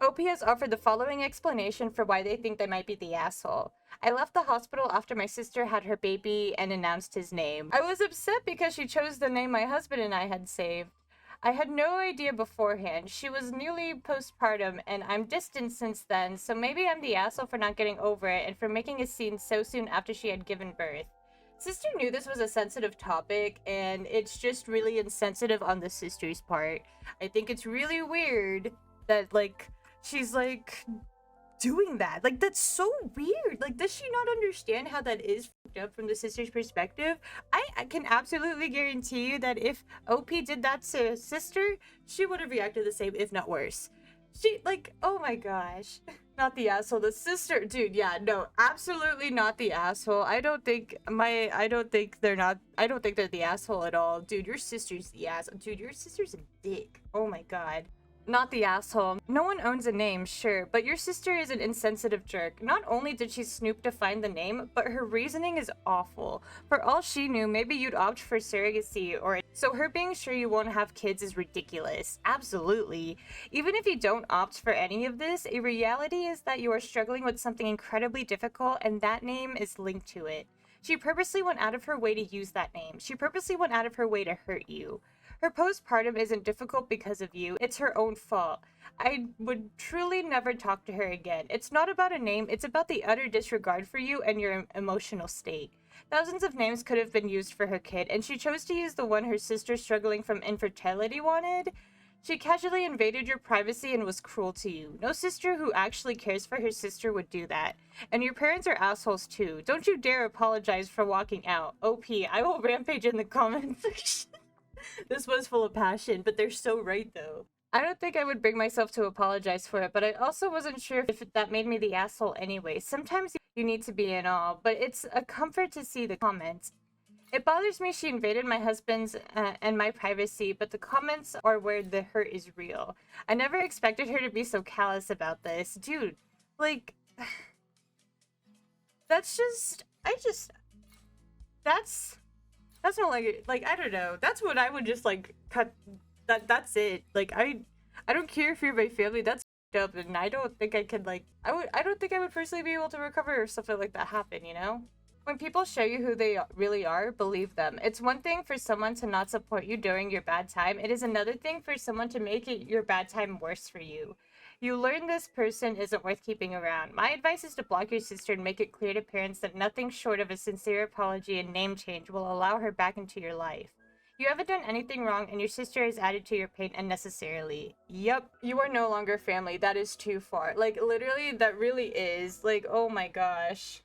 OP has offered the following explanation for why they think they might be the asshole. I left the hospital after my sister had her baby and announced his name. I was upset because she chose the name my husband and I had saved. I had no idea beforehand. She was newly postpartum and I'm distant since then, so maybe I'm the asshole for not getting over it and for making a scene so soon after she had given birth. Sister knew this was a sensitive topic and it's just really insensitive on the sister's part. I think it's really weird that, like, she's, like, doing that. Like, that's so weird. Like, does she not understand how that is up from the sister's perspective. I can absolutely guarantee you that if OP did that to sister, she would have reacted the same, if not worse. She, like, oh my gosh. Not the asshole, the sister. Dude, yeah, no, absolutely not the asshole. I don't think they're the asshole at all. Dude, your sister's the asshole. Dude, your sister's a dick. Oh my god. Not the asshole. No one owns a name, sure, but your sister is an insensitive jerk. Not only did she snoop to find the name, but her reasoning is awful. For all she knew, maybe you'd opt for surrogacy, or so her being sure you won't have kids is ridiculous. Absolutely. Even if you don't opt for any of this, a reality is that you are struggling with something incredibly difficult, and that name is linked to it. She purposely went out of her way to use that name. She purposely went out of her way to hurt you. Her postpartum isn't difficult because of you. It's her own fault. I would truly never talk to her again. It's not about a name, it's about the utter disregard for you and your emotional state. Thousands of names could have been used for her kid, and she chose to use the one her sister struggling from infertility wanted. She casually invaded your privacy and was cruel to you. No sister who actually cares for her sister would do that. And your parents are assholes too. Don't you dare apologize for walking out. OP, I will rampage in the comment section. This was full of passion, but they're so right though. I don't think I would bring myself to apologize for it, but I also wasn't sure if that made me the asshole anyway. Sometimes you need to be in awe, but it's a comfort to see the comments. It bothers me she invaded my husband's and my privacy, but the comments are where the hurt is real. I never expected her to be so callous about this. Dude, like, that's not like, I don't know. That's what I would just, like, cut. That's it. Like, I don't care if you're my family. That's up, and I don't think I could, like, I don't think I would personally be able to recover if something like that happened, you know? When people show you who they really are, believe them. It's one thing for someone to not support you during your bad time. It is another thing for someone to make your bad time worse for you. You learn this person isn't worth keeping around. My advice is to block your sister and make it clear to parents that nothing short of a sincere apology and name change will allow her back into your life. You haven't done anything wrong, and your sister has added to your pain unnecessarily. Yup, you are no longer family. That is too far. Like, literally, that really is. Like, oh my gosh.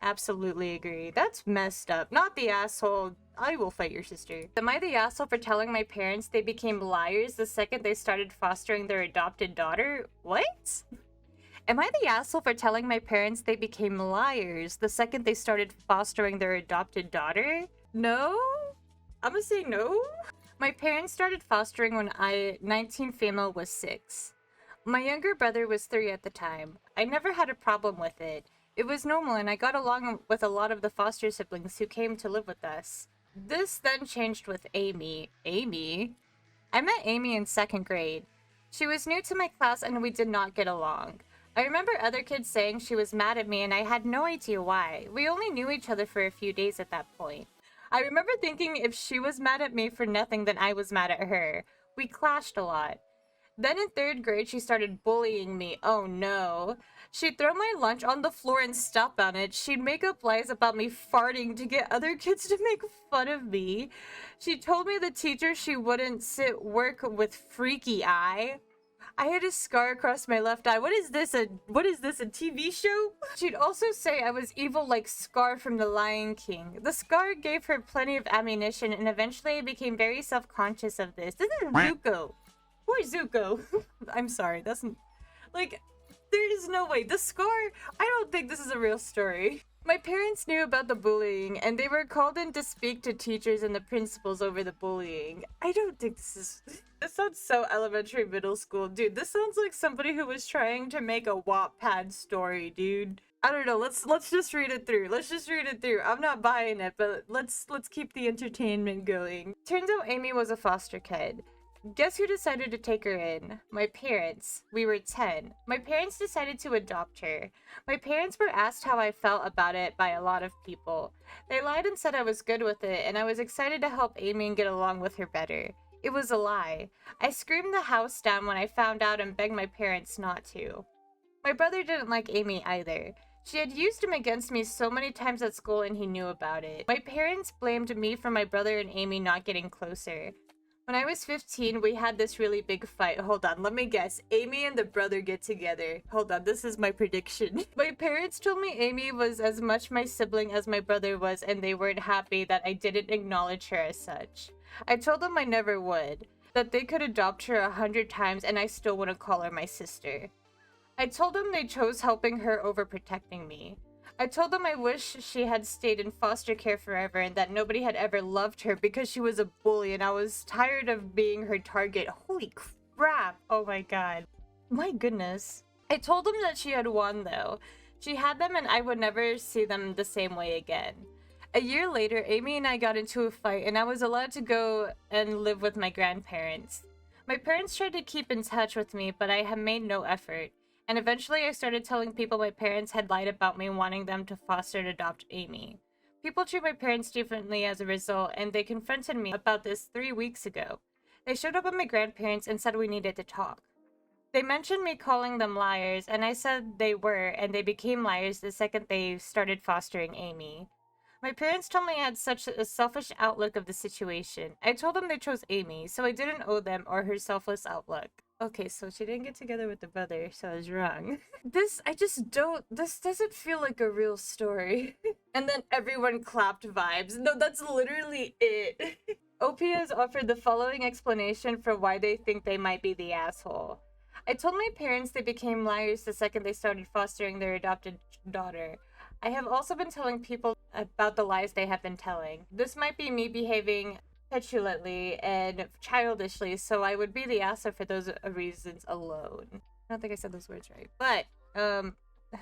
Absolutely agree. That's messed up. Not the asshole. I will fight your sister. Am I the asshole for telling my parents they became liars the second they started fostering their adopted daughter? What? Am I the asshole for telling my parents they became liars the second they started fostering their adopted daughter? No? I'm gonna say no. My parents started fostering when 19 female was 6. My younger brother was 3 at the time. I never had a problem with it. It was normal, and I got along with a lot of the foster siblings who came to live with us. This then changed with Amy. Amy? I met Amy in 2nd grade. She was new to my class and we did not get along. I remember other kids saying she was mad at me and I had no idea why. We only knew each other for a few days at that point. I remember thinking if she was mad at me for nothing, then I was mad at her. We clashed a lot. Then in 3rd grade, she started bullying me. Oh no. She'd throw my lunch on the floor and step on it. She'd make up lies about me farting to get other kids to make fun of me. She told me the teacher she wouldn't work with freaky eye. I had a scar across my left eye. What is this, a TV show? She'd also say I was evil like Scar from The Lion King. The scar gave her plenty of ammunition, and eventually I became very self-conscious of this. This is Zuko. Poor Zuko. I'm sorry, that's... Like, there is no way. The scar... I don't think this is a real story. My parents knew about the bullying, and they were called in to speak to teachers and the principals over the bullying. I don't think this is... This sounds so elementary middle school. Dude, this sounds like somebody who was trying to make a Wattpad story, dude. I don't know, let's just read it through. Let's just read it through. I'm not buying it, but let's keep the entertainment going. Turns out Amy was a foster kid. Guess who decided to take her in? My parents. We were 10. My parents decided to adopt her. My parents were asked how I felt about it by a lot of people. They lied and said I was good with it, and I was excited to help Amy and get along with her better. It was a lie. I screamed the house down when I found out and begged my parents not to. My brother didn't like Amy either. She had used him against me so many times at school and he knew about it. My parents blamed me for my brother and Amy not getting closer. When I was 15, we had this really big fight. Hold on, let me guess. Amy and the brother get together. Hold on, this is my prediction. My parents told me Amy was as much my sibling as my brother was, and they weren't happy that I didn't acknowledge her as such. I told them I never would, that they could adopt her 100 times and I still wouldn't call her my sister. I told them they chose helping her over protecting me. I told them I wish she had stayed in foster care forever and that nobody had ever loved her because she was a bully and I was tired of being her target. Holy crap. Oh my god. My goodness. I told them that she had won though. She had them and I would never see them the same way again. A year later, Amy and I got into a fight and I was allowed to go and live with my grandparents. My parents tried to keep in touch with me, but I have made no effort. And eventually I started telling people my parents had lied about me wanting them to foster and adopt Amy. People treat my parents differently as a result, and they confronted me about this 3 weeks ago. They showed up at my grandparents and said we needed to talk. They mentioned me calling them liars, and I said they were, and they became liars the second they started fostering Amy. My parents told me I had such a selfish outlook of the situation. I told them they chose Amy, so I didn't owe them or her selfless outlook. Okay, so she didn't get together with the brother, so I was wrong. This doesn't feel like a real story. And then everyone clapped vibes. No, that's literally it. OP has offered the following explanation for why they think they might be the asshole. I told my parents they became liars the second they started fostering their adopted daughter. I have also been telling people about the lies they have been telling. This might be me behaving petulantly and childishly, so I would be the asshole for those reasons alone. I don't think I said those words right, but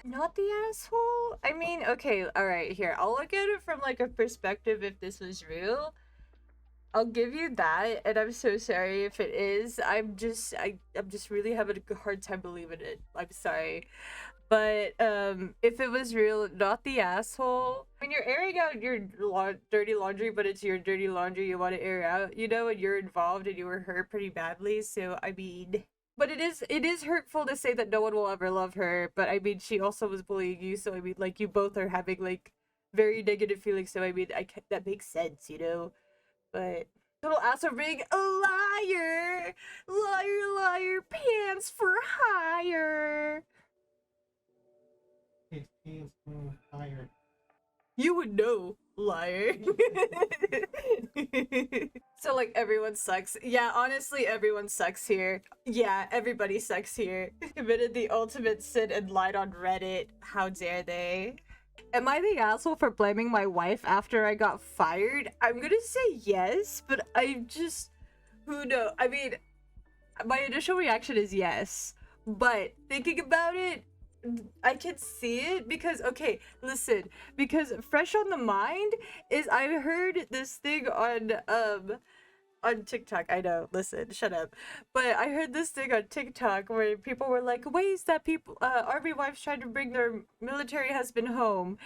not the asshole. I mean, okay, all right, here, I'll look at it from like a perspective if this was real. I'll give you that, and I'm so sorry if it is. I'm just really having a hard time believing it. I'm sorry. But if it was real, not the asshole. When you're airing out your dirty laundry, but it's your dirty laundry you want to air out, you know, and you're involved and you were hurt pretty badly. So I mean, but it is hurtful to say that no one will ever love her. But I mean, she also was bullying you, so I mean, like you both are having like very negative feelings. So I mean, that makes sense, you know. But little asshole being a liar, liar, pants for hire. Higher. You would know, liar. So like everyone sucks. Yeah, honestly, everyone sucks here. Yeah, everybody sucks here. Committed the ultimate sin and lied on Reddit. How dare they? Am I the asshole for blaming my wife after I got fired? I'm gonna say yes, but I just... Who knows? I mean, my initial reaction is yes. But thinking about it, I can see it because, okay, listen, because fresh on the mind is I heard this thing on TikTok. I know, listen, shut up. But I heard this thing on TikTok where people were like, ways that people, army wives try to bring their military husband home.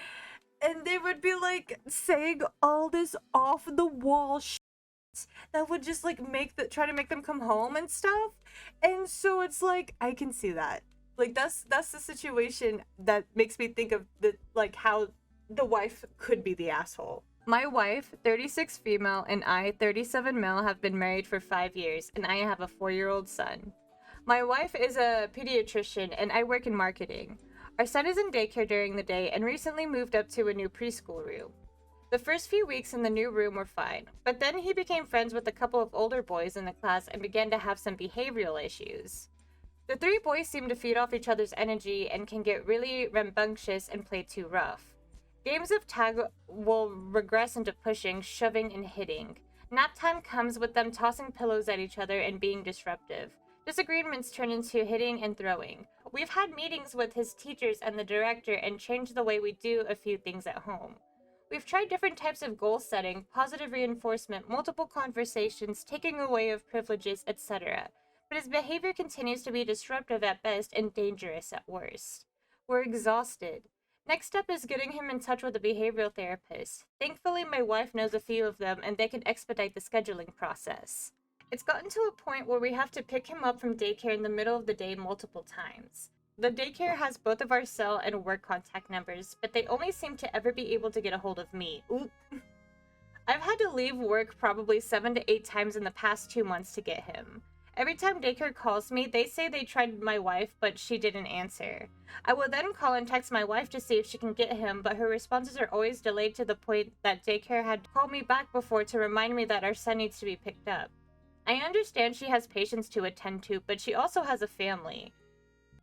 And they would be like saying all this off the wall shit that would just like try to make them come home and stuff. And so it's like, I can see that. Like that's the situation that makes me think of the like how the wife could be the asshole. My wife, 36 female, and I, 37 male, have been married for 5 years, and I have a 4-year-old son. My wife is a pediatrician, and I work in marketing. Our son is in daycare during the day and recently moved up to a new preschool room. The first few weeks in the new room were fine, but then he became friends with a couple of older boys in the class and began to have some behavioral issues. The 3 boys seem to feed off each other's energy and can get really rambunctious and play too rough. Games of tag will regress into pushing, shoving, and hitting. Nap time comes with them tossing pillows at each other and being disruptive. Disagreements turn into hitting and throwing. We've had meetings with his teachers and the director and changed the way we do a few things at home. We've tried different types of goal setting, positive reinforcement, multiple conversations, taking away of privileges, etc. But his behavior continues to be disruptive at best and dangerous at worst. We're exhausted. Next step is getting him in touch with a behavioral therapist. Thankfully, my wife knows a few of them and they can expedite the scheduling process. It's gotten to a point where we have to pick him up from daycare in the middle of the day multiple times. The daycare has both of our cell and work contact numbers, but they only seem to ever be able to get a hold of me. Ooh. I've had to leave work probably 7 to 8 times in the past 2 months to get him. Every time daycare calls me, they say they tried my wife, but she didn't answer. I will then call and text my wife to see if she can get him, but her responses are always delayed to the point that daycare had called me back before to remind me that our son needs to be picked up. I understand she has patients to attend to, but she also has a family.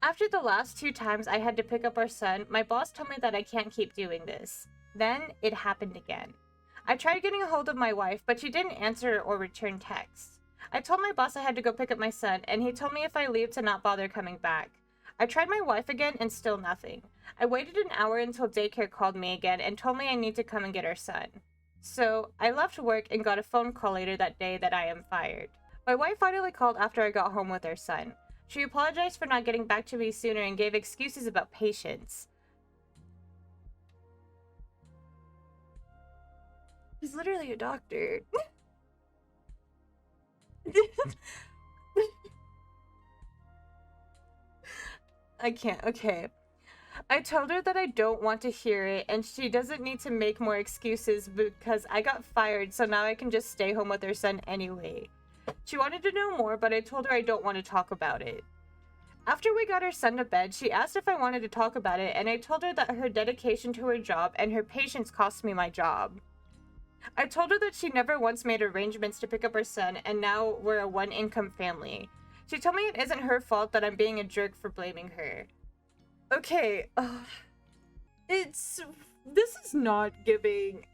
After the last 2 times I had to pick up our son, my boss told me that I can't keep doing this. Then it happened again. I tried getting a hold of my wife, but she didn't answer or return texts. I told my boss I had to go pick up my son, and he told me if I leave to not bother coming back. I tried my wife again, and still nothing. I waited an hour until daycare called me again and told me I need to come and get our son. So, I left work and got a phone call later that day that I am fired. My wife finally called after I got home with our son. She apologized for not getting back to me sooner and gave excuses about patience. He's literally a doctor. I can't. Okay. I told her that I don't want to hear it, and she doesn't need to make more excuses because I got fired, so now I can just stay home with her son anyway. She wanted to know more, but I told her I don't want to talk about it. After we got our son to bed, she asked if I wanted to talk about it, and I told her that her dedication to her job and her patience cost me my job. I told her that she never once made arrangements to pick up her son, and now we're a one-income family. She told me it isn't her fault that I'm being a jerk for blaming her. Okay, this is not giving...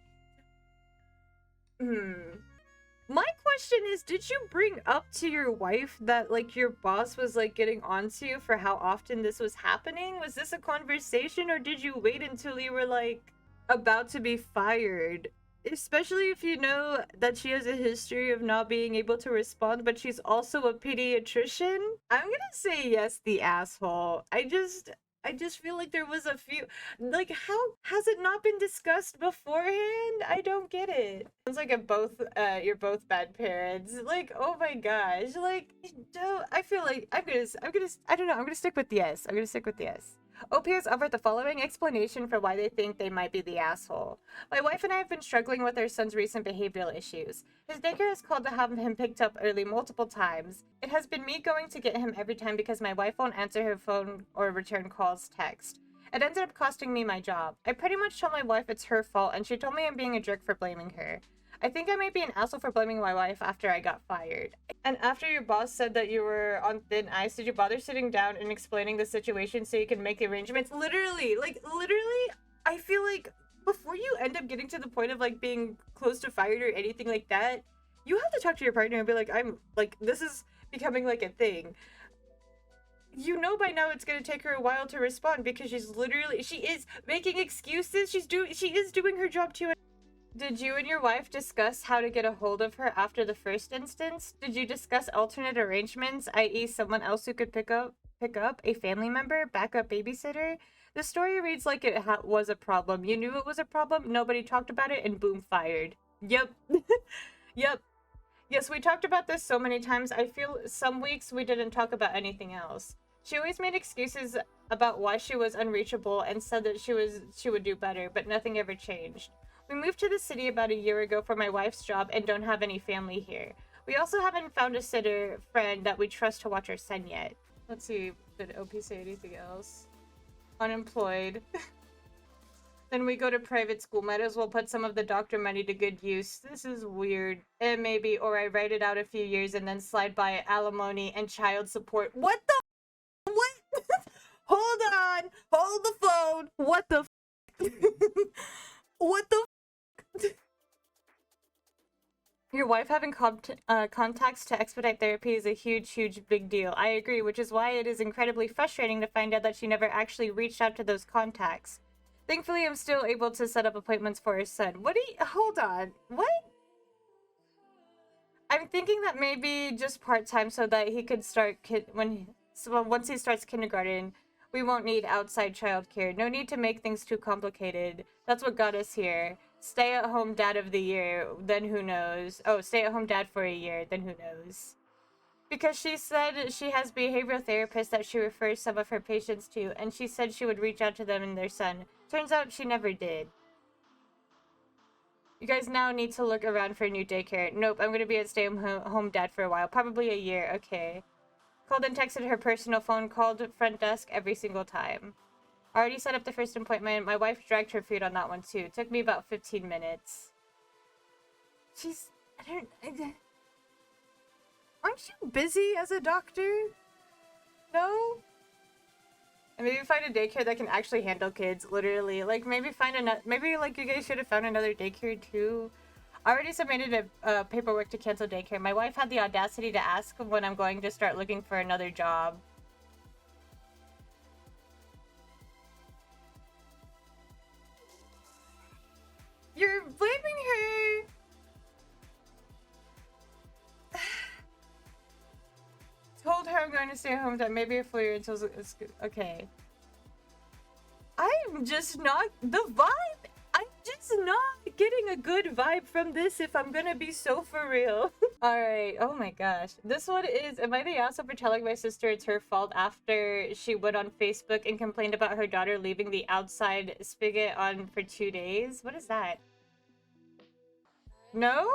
My question is, did you bring up to your wife that, like, your boss was, like, getting onto you for how often this was happening? Was this a conversation, or did you wait until you were, like, about to be fired? Especially if you know that she has a history of not being able to respond, but she's also a pediatrician? I'm gonna say yes, the asshole. I just feel like there was a few... Like, how has it not been discussed beforehand? I don't get it. Sounds like you're both bad parents. Like, oh my gosh. Like, I feel like I don't know, I'm gonna stick with yes. I'm gonna stick with yes. OP has offered the following explanation for why they think they might be the asshole. My wife and I have been struggling with our son's recent behavioral issues. His daycare has called to have him picked up early multiple times. It has been me going to get him every time because my wife won't answer her phone or return calls text. It ended up costing me my job. I pretty much told my wife it's her fault, and she told me I'm being a jerk for blaming her. I think I might be an asshole for blaming my wife after I got fired. And after your boss said that you were on thin ice, did you bother sitting down and explaining the situation so you can make the arrangements? Literally, I feel like before you end up getting to the point of, like, being close to fired or anything like that, you have to talk to your partner and be like, this is becoming, like, a thing. You know by now it's gonna take her a while to respond because she is making excuses. She is doing her job too. Did you and your wife discuss how to get a hold of her after the first instance? Did you discuss alternate arrangements, i.e. someone else who could pick up a family member, backup babysitter? The story reads like it was a problem. You knew it was a problem, nobody talked about it, and boom, fired. Yep. Yep. Yes, we talked about this so many times. I feel some weeks we didn't talk about anything else. She always made excuses about why she was unreachable and said that she would do better, but nothing ever changed. We moved to the city about a year ago for my wife's job and don't have any family here. We also haven't found a sitter friend that we trust to watch our son yet. Let's see, did OP say anything else? Unemployed. Then we go to private school. Might as well put some of the doctor money to good use. This is weird. Maybe, or I write it out a few years and then slide by alimony and child support. What the? What? Hold on. Hold the phone. What the? What the? Your wife having contacts to expedite therapy is a huge big deal. I agree, which is why it is incredibly frustrating to find out that she never actually reached out to those contacts. Thankfully, I'm still able to set up appointments for her son. Hold on. What? I'm thinking that maybe just part-time so that he could start once he starts kindergarten, we won't need outside childcare. No need to make things too complicated. That's what got us here. Stay-at-home dad of the year, then who knows? Oh, stay-at-home dad for a year, then who knows? Because she said she has behavioral therapists that she refers some of her patients to, and she said she would reach out to them and their son. Turns out she never did. You guys now need to look around for a new daycare. Nope, I'm gonna be a stay-home dad for a while. Probably a year. Okay. Called and texted her personal phone. Called front desk every single time. Already set up the first appointment. My wife dragged her feet on that one too. Took me about 15 minutes. She's... Aren't you busy as a doctor? No? And maybe find a daycare that can actually handle kids, literally. Like, maybe find another... Maybe, like, you guys should have found another daycare, too. I already submitted a paperwork to cancel daycare. My wife had the audacity to ask when I'm going to start looking for another job. You're blaming her! Told her I'm going to stay home that maybe a full year until it's okay. I'm just not the vibe. I'm just not getting a good vibe from this if I'm gonna be so for real. Alright, oh my gosh. This one is, am I the asshole for telling my sister it's her fault after she went on Facebook and complained about her daughter leaving the outside spigot on for 2 days? What is that? No?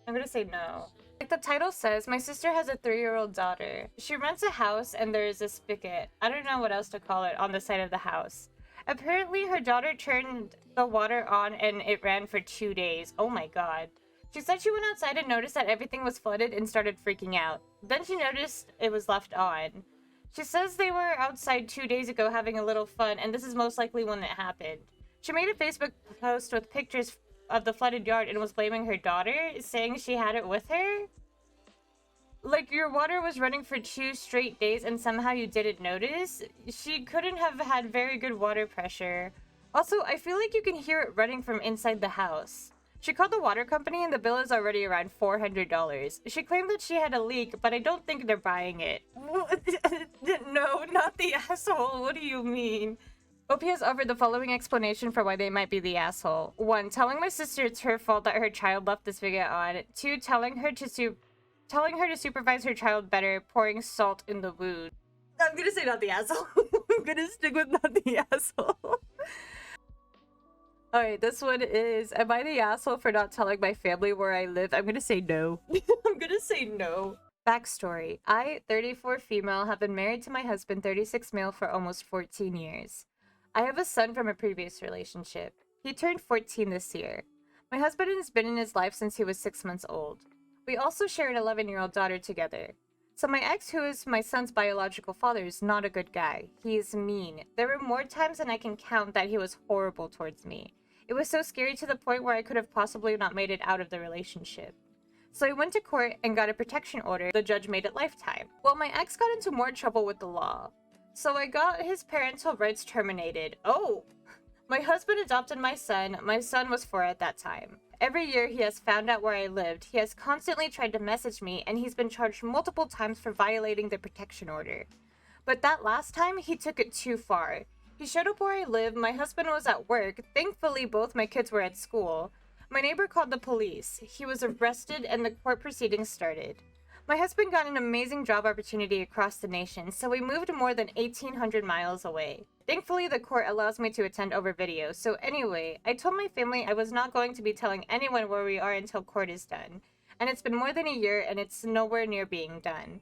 I'm gonna say no. Like the title says, my sister has a 3-year-old daughter. She rents a house and there is a spigot, I don't know what else to call it, on the side of the house. Apparently her daughter turned the water on and it ran for 2 days. Oh my god. She said she went outside and noticed that everything was flooded and started freaking out. Then she noticed it was left on. She says they were outside 2 days ago having a little fun and this is most likely when it happened. She made a Facebook post with pictures of the flooded yard and was blaming her daughter, saying she had it with her? Like, your water was running for 2 straight days and somehow you didn't notice? She couldn't have had very good water pressure. Also, I feel like you can hear it running from inside the house. She called the water company and the bill is already around $400. She claimed that she had a leak, but I don't think they're buying it. No, not the asshole. What do you mean? OP has offered the following explanation for why they might be the asshole. 1. Telling my sister it's her fault that her child left the spigot on. 2. Telling her to supervise her child better, pouring salt in the wound. I'm gonna say not the asshole. I'm gonna stick with not the asshole. Alright, this one is, am I the asshole for not telling my family where I live? I'm gonna say no. I'm gonna say no. Backstory. I, 34 female, have been married to my husband, 36 male, for almost 14 years. I have a son from a previous relationship. He turned 14 this year. My husband has been in his life since he was 6 months old. We also share an 11-year-old daughter together. So my ex, who is my son's biological father, is not a good guy. He is mean. There were more times than I can count that he was horrible towards me. It was so scary to the point where I could have possibly not made it out of the relationship. So I went to court and got a protection order. The judge made it lifetime. Well, my ex got into more trouble with the law. So I got his parental rights terminated. Oh! My husband adopted my son. My son was 4 at that time. Every year he has found out where I lived. He has constantly tried to message me, and he's been charged multiple times for violating the protection order. But that last time, he took it too far. He showed up where I live. My husband was at work. Thankfully, both my kids were at school. My neighbor called the police. He was arrested, and the court proceedings started. My husband got an amazing job opportunity across the nation, so we moved more than 1,800 miles away. Thankfully, the court allows me to attend over video, so anyway, I told my family I was not going to be telling anyone where we are until court is done. And it's been more than a year, and it's nowhere near being done.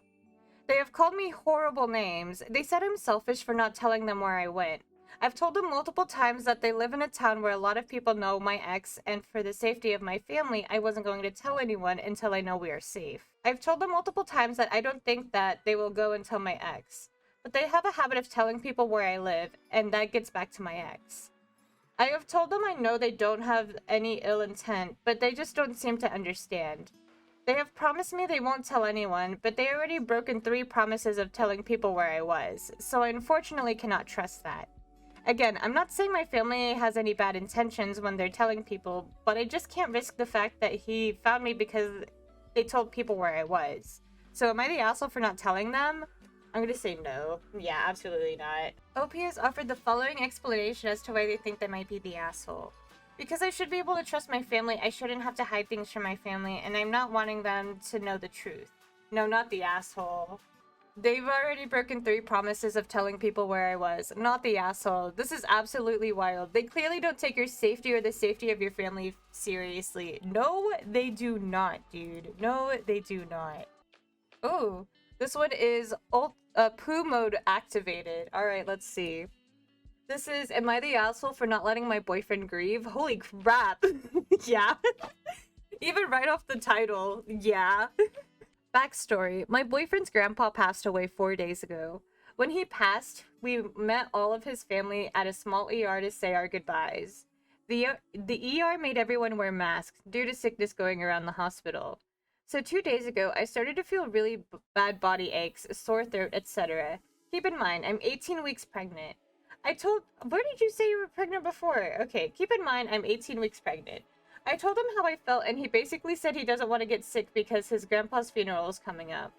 They have called me horrible names. They said I'm selfish for not telling them where I went. I've told them multiple times that they live in a town where a lot of people know my ex, and for the safety of my family, I wasn't going to tell anyone until I know we are safe. I've told them multiple times that I don't think that they will go and tell my ex. But they have a habit of telling people where I live, and that gets back to my ex. I have told them I know they don't have any ill intent, but they just don't seem to understand. They have promised me they won't tell anyone, but they already broken 3 promises of telling people where I was, so I unfortunately cannot trust that. Again, I'm not saying my family has any bad intentions when they're telling people, but I just can't risk the fact that he found me because they told people where I was. So am I the asshole for not telling them? I'm gonna say no. Yeah, absolutely not. OP has offered the following explanation as to why they think they might be the asshole. Because I should be able to trust my family, I shouldn't have to hide things from my family, and I'm not wanting them to know the truth. No, not the asshole. They've already broken 3 promises of telling people where I was. Not the asshole. This is absolutely wild. They clearly don't take your safety or the safety of your family seriously. No, they do not, dude. No, they do not. Oh, this one is poo mode activated. Alright, let's see. This is, am I the asshole for not letting my boyfriend grieve? Holy crap. Yeah. Even right off the title. Yeah. Backstory. My boyfriend's grandpa passed away 4 days ago. When he passed, we met all of his family at a small ER to say our goodbyes. The ER made everyone wear masks due to sickness going around the hospital. So 2 days ago, I started to feel really bad body aches, sore throat, etc. Keep in mind, I'm 18 weeks pregnant. Where did you say you were pregnant before? Okay, keep in mind, I'm 18 weeks pregnant. I told him how I felt, and he basically said he doesn't want to get sick because his grandpa's funeral is coming up.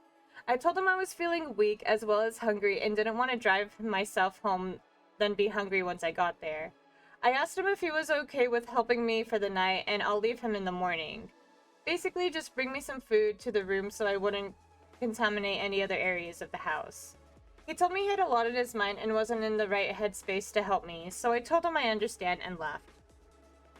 I told him I was feeling weak as well as hungry and didn't want to drive myself home, then be hungry once I got there. I asked him if he was okay with helping me for the night, and I'll leave him in the morning. Basically, just bring me some food to the room so I wouldn't contaminate any other areas of the house. He told me he had a lot on his mind and wasn't in the right headspace to help me, so I told him I understand and left.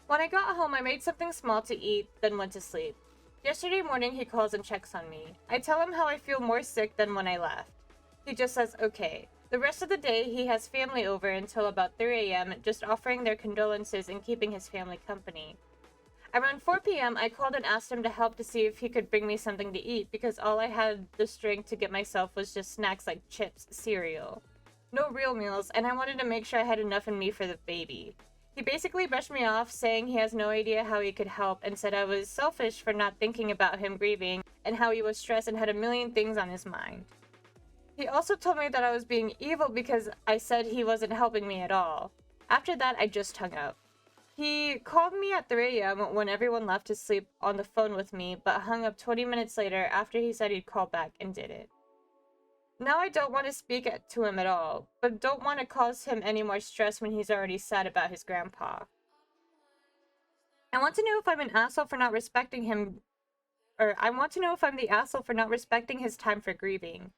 When I got home, I made something small to eat, then went to sleep. Yesterday morning, he calls and checks on me. I tell him how I feel more sick than when I left. He just says, okay. The rest of the day, he has family over until about 3 a.m., just offering their condolences and keeping his family company. Around 4 p.m., I called and asked him to help to see if he could bring me something to eat because all I had the strength to get myself was just snacks like chips, cereal. No real meals, and I wanted to make sure I had enough in me for the baby. He basically brushed me off, saying he has no idea how he could help and said I was selfish for not thinking about him grieving and how he was stressed and had a million things on his mind. He also told me that I was being evil because I said he wasn't helping me at all. After that, I just hung up. He called me at 3 a.m. when everyone left to sleep on the phone with me, but hung up 20 minutes later after he said he'd call back and did it. Now I don't want to speak to him at all, but don't want to cause him any more stress when he's already sad about his grandpa. I want to know if I'm an asshole for not respecting him, or I want to know if I'm the asshole for not respecting his time for grieving.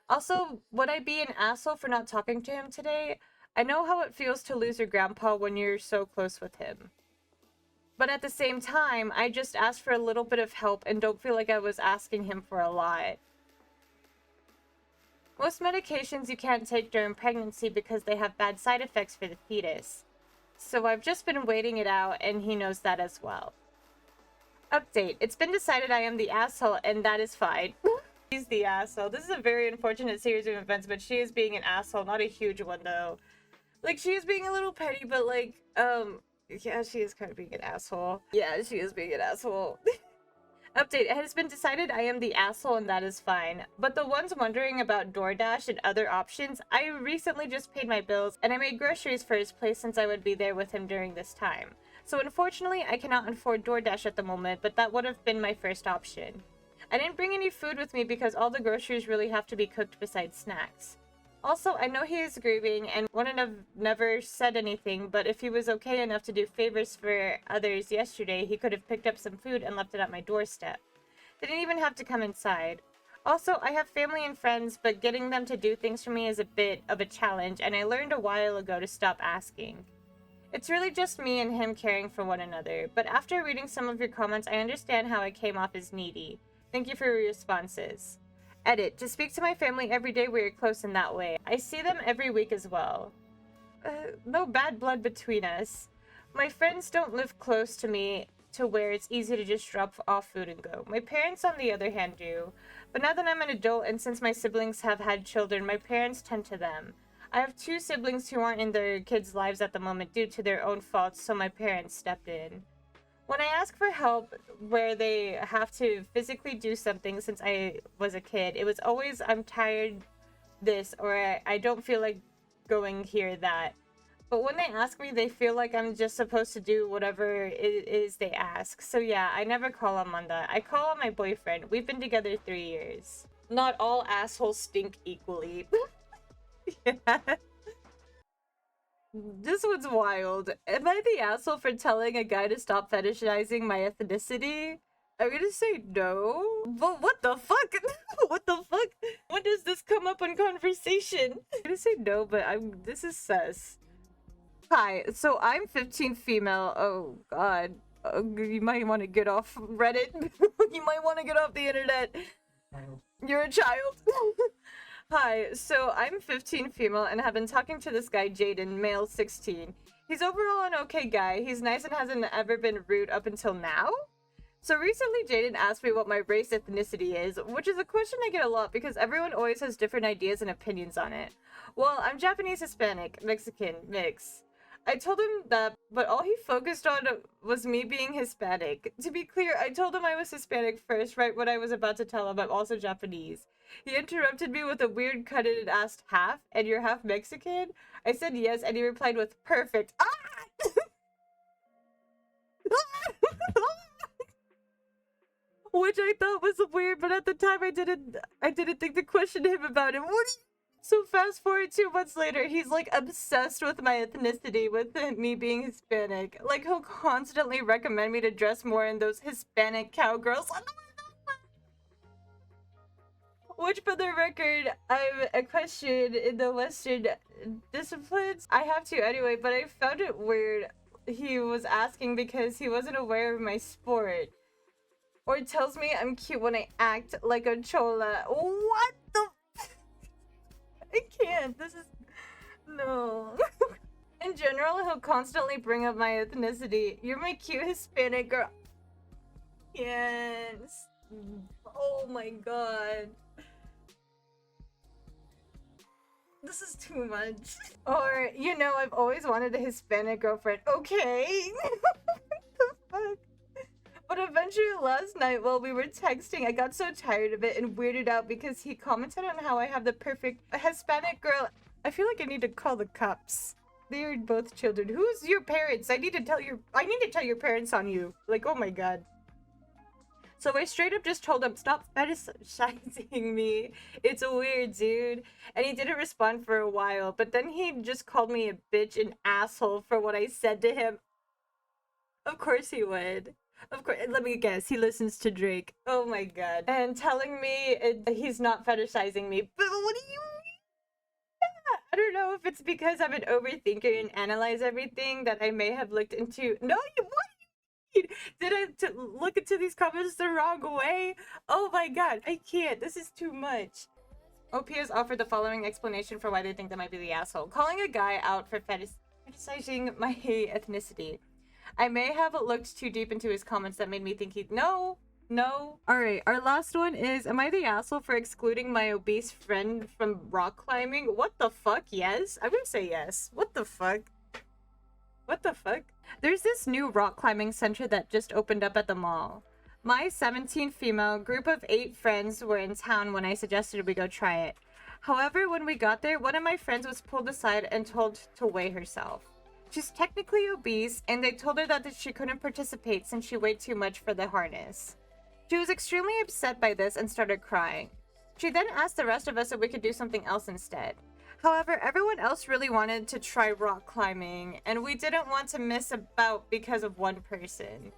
Also, would I be an asshole for not talking to him today? I know how it feels to lose your grandpa when you're so close with him. But at the same time, I just asked for a little bit of help and don't feel like I was asking him for a lot. Most medications you can't take during pregnancy because they have bad side effects for the fetus. So I've just been waiting it out and he knows that as well. Update. It's been decided I am the asshole and that is fine. She's the asshole. This is a very unfortunate series of events, but she is being an asshole. Not a huge one though. Like, she is being a little petty, but like, yeah, she is kind of being an asshole. Yeah, she is being an asshole. Update. It has been decided I am the asshole and that is fine. But the ones wondering about DoorDash and other options, I recently just paid my bills and I made groceries for his place since I would be there with him during this time. So unfortunately, I cannot afford DoorDash at the moment, but that would have been my first option. I didn't bring any food with me because all the groceries really have to be cooked besides snacks. Also, I know he is grieving and wouldn't have never said anything, but if he was okay enough to do favors for others yesterday, he could have picked up some food and left it at my doorstep. Didn't even have to come inside. Also, I have family and friends, but getting them to do things for me is a bit of a challenge, and I learned a while ago to stop asking. It's really just me and him caring for one another, but after reading some of your comments, I understand how I came off as needy. Thank you for your responses. Edit. To speak to my family every day, we are close in that way. I see them every week as well. No bad blood between us. My friends don't live close to me to where it's easy to just drop off food and go. My parents, on the other hand, do. But now that I'm an adult and since my siblings have had children, my parents tend to them. I have 2 siblings who aren't in their kids' lives at the moment due to their own faults, so my parents stepped in. When I ask for help where they have to physically do something since I was a kid, it was always, I'm tired, this, or I don't feel like going here, that. But when they ask me, they feel like I'm just supposed to do whatever it is they ask. So yeah, I never call them on that. I call on my boyfriend. We've been together 3 years. Not all assholes stink equally. Yeah. This one's wild. Am I the asshole for telling a guy to stop fetishizing my ethnicity? I'm gonna say no. But what the fuck? What the fuck? When does this just come up in conversation. I'm gonna say no, but this is sus. Hi, so I'm 15 female. Oh god. You might want to get off Reddit. You might want to get off the internet. Child. You're a child. Hi, so I'm 15 female and have been talking to this guy Jaden, male 16. He's overall an okay guy. He's nice and hasn't ever been rude up until now. So recently Jaden asked me what my race ethnicity is, which is a question I get a lot because everyone always has different ideas and opinions on it. Well, I'm Japanese, Hispanic, Mexican, mix. I told him that, but all he focused on was me being Hispanic. To be clear, I told him I was Hispanic first, right when I was about to tell him I'm also Japanese. He interrupted me with a weird cut in and asked, half? And you're half Mexican? I said yes, and he replied with, perfect. Ah! Which I thought was weird, but at the time I didn't think to question him about it. What do you... So fast forward 2 months later, he's like obsessed with my ethnicity, with me being Hispanic. Like he'll constantly recommend me to dress more in those Hispanic cowgirls. Which, for the record, I'm equestrian in the Western disciplines. I have to anyway, but I found it weird he was asking because he wasn't aware of my sport. Or tells me I'm cute when I act like a chola. What the... I can't. This is... No. In general, he'll constantly bring up my ethnicity. You're my cute Hispanic girl. Yes. Oh my god. This is too much. Or, you know, I've always wanted a Hispanic girlfriend. Okay. What the fuck? But eventually last night while we were texting, I got so tired of it and weirded out because he commented on how I have the perfect Hispanic girl. I feel like I need to call the cops. They're both children. Who's your parents? I need to tell your parents on you. Like, oh my god. So I straight up just told him, stop fetishizing me. It's weird, dude. And he didn't respond for a while, but then he just called me a bitch and asshole for what I said to him. Of course he would. Of course, let me guess, he listens to Drake. Oh my god. And telling me he's not fetishizing me. But what do you mean? I don't know if it's because I'm an overthinker and analyze everything that I may have looked into. No, what? Did I look into these comments the wrong way? Oh my god, I can't. This is too much. OP has offered the following explanation for why they think that might be the asshole. Calling a guy out for fetishizing my ethnicity. I may have looked too deep into his comments that made me think he... No. Alright, our last one is, am I the asshole for excluding my obese friend from rock climbing? What the fuck? Yes? I'm gonna say yes. What the fuck? What the fuck? There's this new rock climbing center that just opened up at the mall. My 17 female group of 8 friends were in town when I suggested we go try it. However, when we got there, one of my friends was pulled aside and told to weigh herself. She's technically obese, and they told her that she couldn't participate since she weighed too much for the harness. She was extremely upset by this and started crying. She then asked the rest of us if we could do something else instead. However, everyone else really wanted to try rock climbing, and we didn't want to miss out because of one person.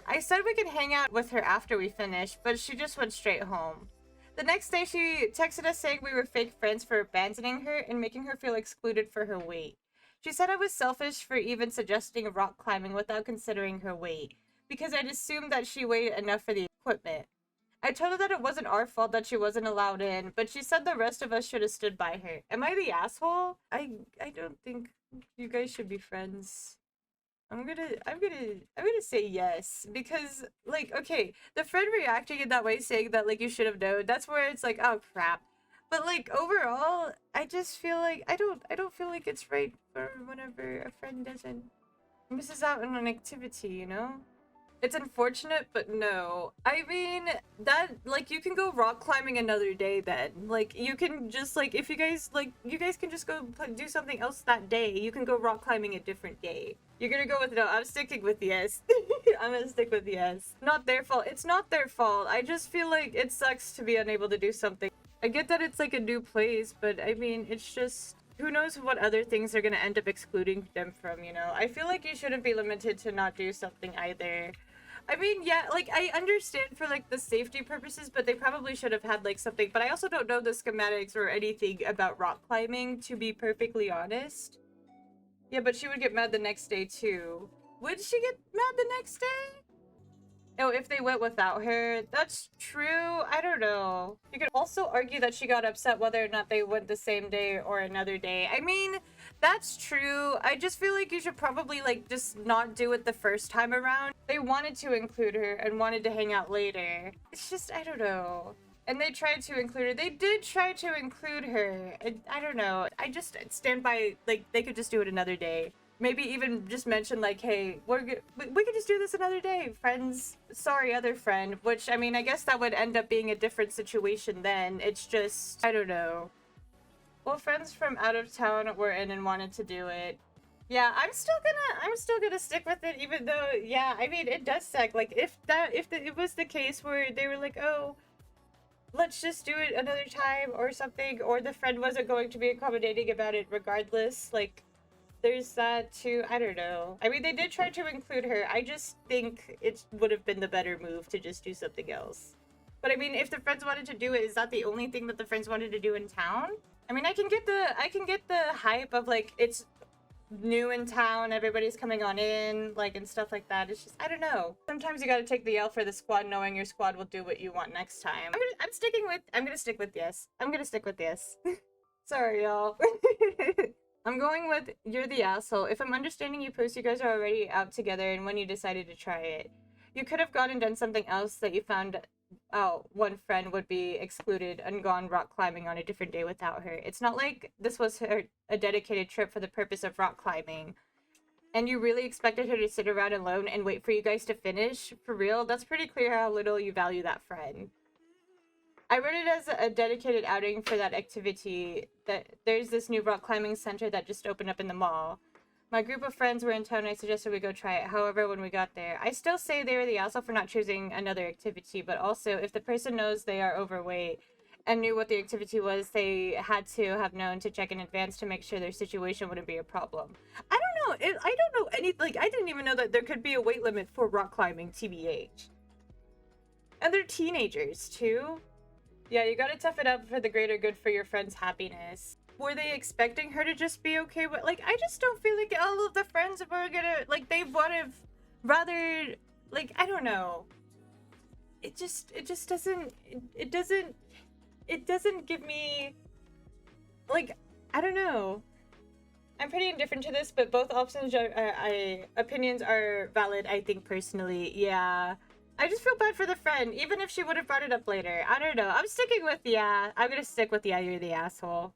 I said we could hang out with her after we finished, but she just went straight home. The next day, she texted us saying we were fake friends for abandoning her and making her feel excluded for her weight. She said I was selfish for even suggesting rock climbing without considering her weight, because I'd assumed that she weighed enough for the equipment. I told her that it wasn't our fault that she wasn't allowed in, but she said the rest of us should have stood by her. Am I the asshole? I don't think you guys should be friends. I'm gonna say yes, because, like, okay, the friend reacting in that way, saying that, like, you should have known, that's where it's like, oh crap. But, like, overall, I just feel like I don't feel like it's right for whenever a friend misses out on an activity, you know? It's unfortunate, but no. I mean, that, like, you can go rock climbing another day then. Like, you can just, like, if you guys, like, you guys can just go do something else that day. You can go rock climbing a different day. You're gonna go with no. I'm sticking with yes. I'm gonna stick with yes. Not their fault. It's not their fault. I just feel like it sucks to be unable to do something. I get that it's, like, a new place, but, I mean, it's just... Who knows what other things are gonna end up excluding them from, you know? I feel like you shouldn't be limited to not do something either. I mean, yeah, like, I understand for, like, the safety purposes, but they probably should have had, like, something. But I also don't know the schematics or anything about rock climbing, to be perfectly honest. Yeah, but she would get mad the next day, too. Would she get mad the next day? Oh, if they went without her? That's true. I don't know. You could also argue that she got upset whether or not they went the same day or another day. I mean, that's true. I just feel like you should probably, like, just not do it the first time around. They wanted to include her and wanted to hang out later. It's just, I don't know. And they tried to include her. They did try to include her. I don't know. I just stand by, like, they could just do it another day. Maybe even just mention, like, hey, we could just do this another day, friends. Sorry, other friend. Which, I mean, I guess that would end up being a different situation then. It's just, I don't know. Well, friends from out of town were in and wanted to do it. Yeah, I'm still gonna stick with it, even though, yeah, I mean, it does suck. Like, if it was the case where they were like, oh, let's just do it another time or something, or the friend wasn't going to be accommodating about it regardless, like, there's that too. I don't know. I mean, they did try to include her. I just think it would have been the better move to just do something else. But I mean, if the friends wanted to do it, is that the only thing that the friends wanted to do in town? I mean, I can get the hype of, like, it's new in town, everybody's coming on in, like, and stuff like that. It's just, I don't know. Sometimes you gotta take the L for the squad, knowing your squad will do what you want next time. I'm gonna stick with yes. I'm gonna stick with yes. Sorry, y'all. I'm going with you're the asshole. If I'm understanding you post, you guys are already out together and when you decided to try it. You could have gone and done something else that you found out one friend would be excluded and gone rock climbing on a different day without her. It's not like this was a dedicated trip for the purpose of rock climbing. And you really expected her to sit around alone and wait for you guys to finish? For real? That's pretty clear how little you value that friend. I read it as a dedicated outing for that activity. That there's this new rock climbing center that just opened up in the mall. My group of friends were in town and I suggested we go try it. However, when we got there, I still say they were the asshole for not choosing another activity, but also if the person knows they are overweight and knew what the activity was, they had to have known to check in advance to make sure their situation wouldn't be a problem. I don't know. I don't know any, like, I didn't even know that there could be a weight limit for rock climbing, TBH. And they're teenagers, too. Yeah, you gotta tough it up for the greater good for your friend's happiness. Were they expecting her to just be okay with, like, I just don't feel like all of the friends were gonna, like, they would have rather, like, I don't know. It just doesn't, it doesn't give me, like, I don't know. I'm pretty indifferent to this, but both options opinions are valid, I think, personally. Yeah. I just feel bad for the friend, even if she would have brought it up later. I don't know. I'm sticking with, yeah. I'm gonna stick with, yeah, you're the asshole.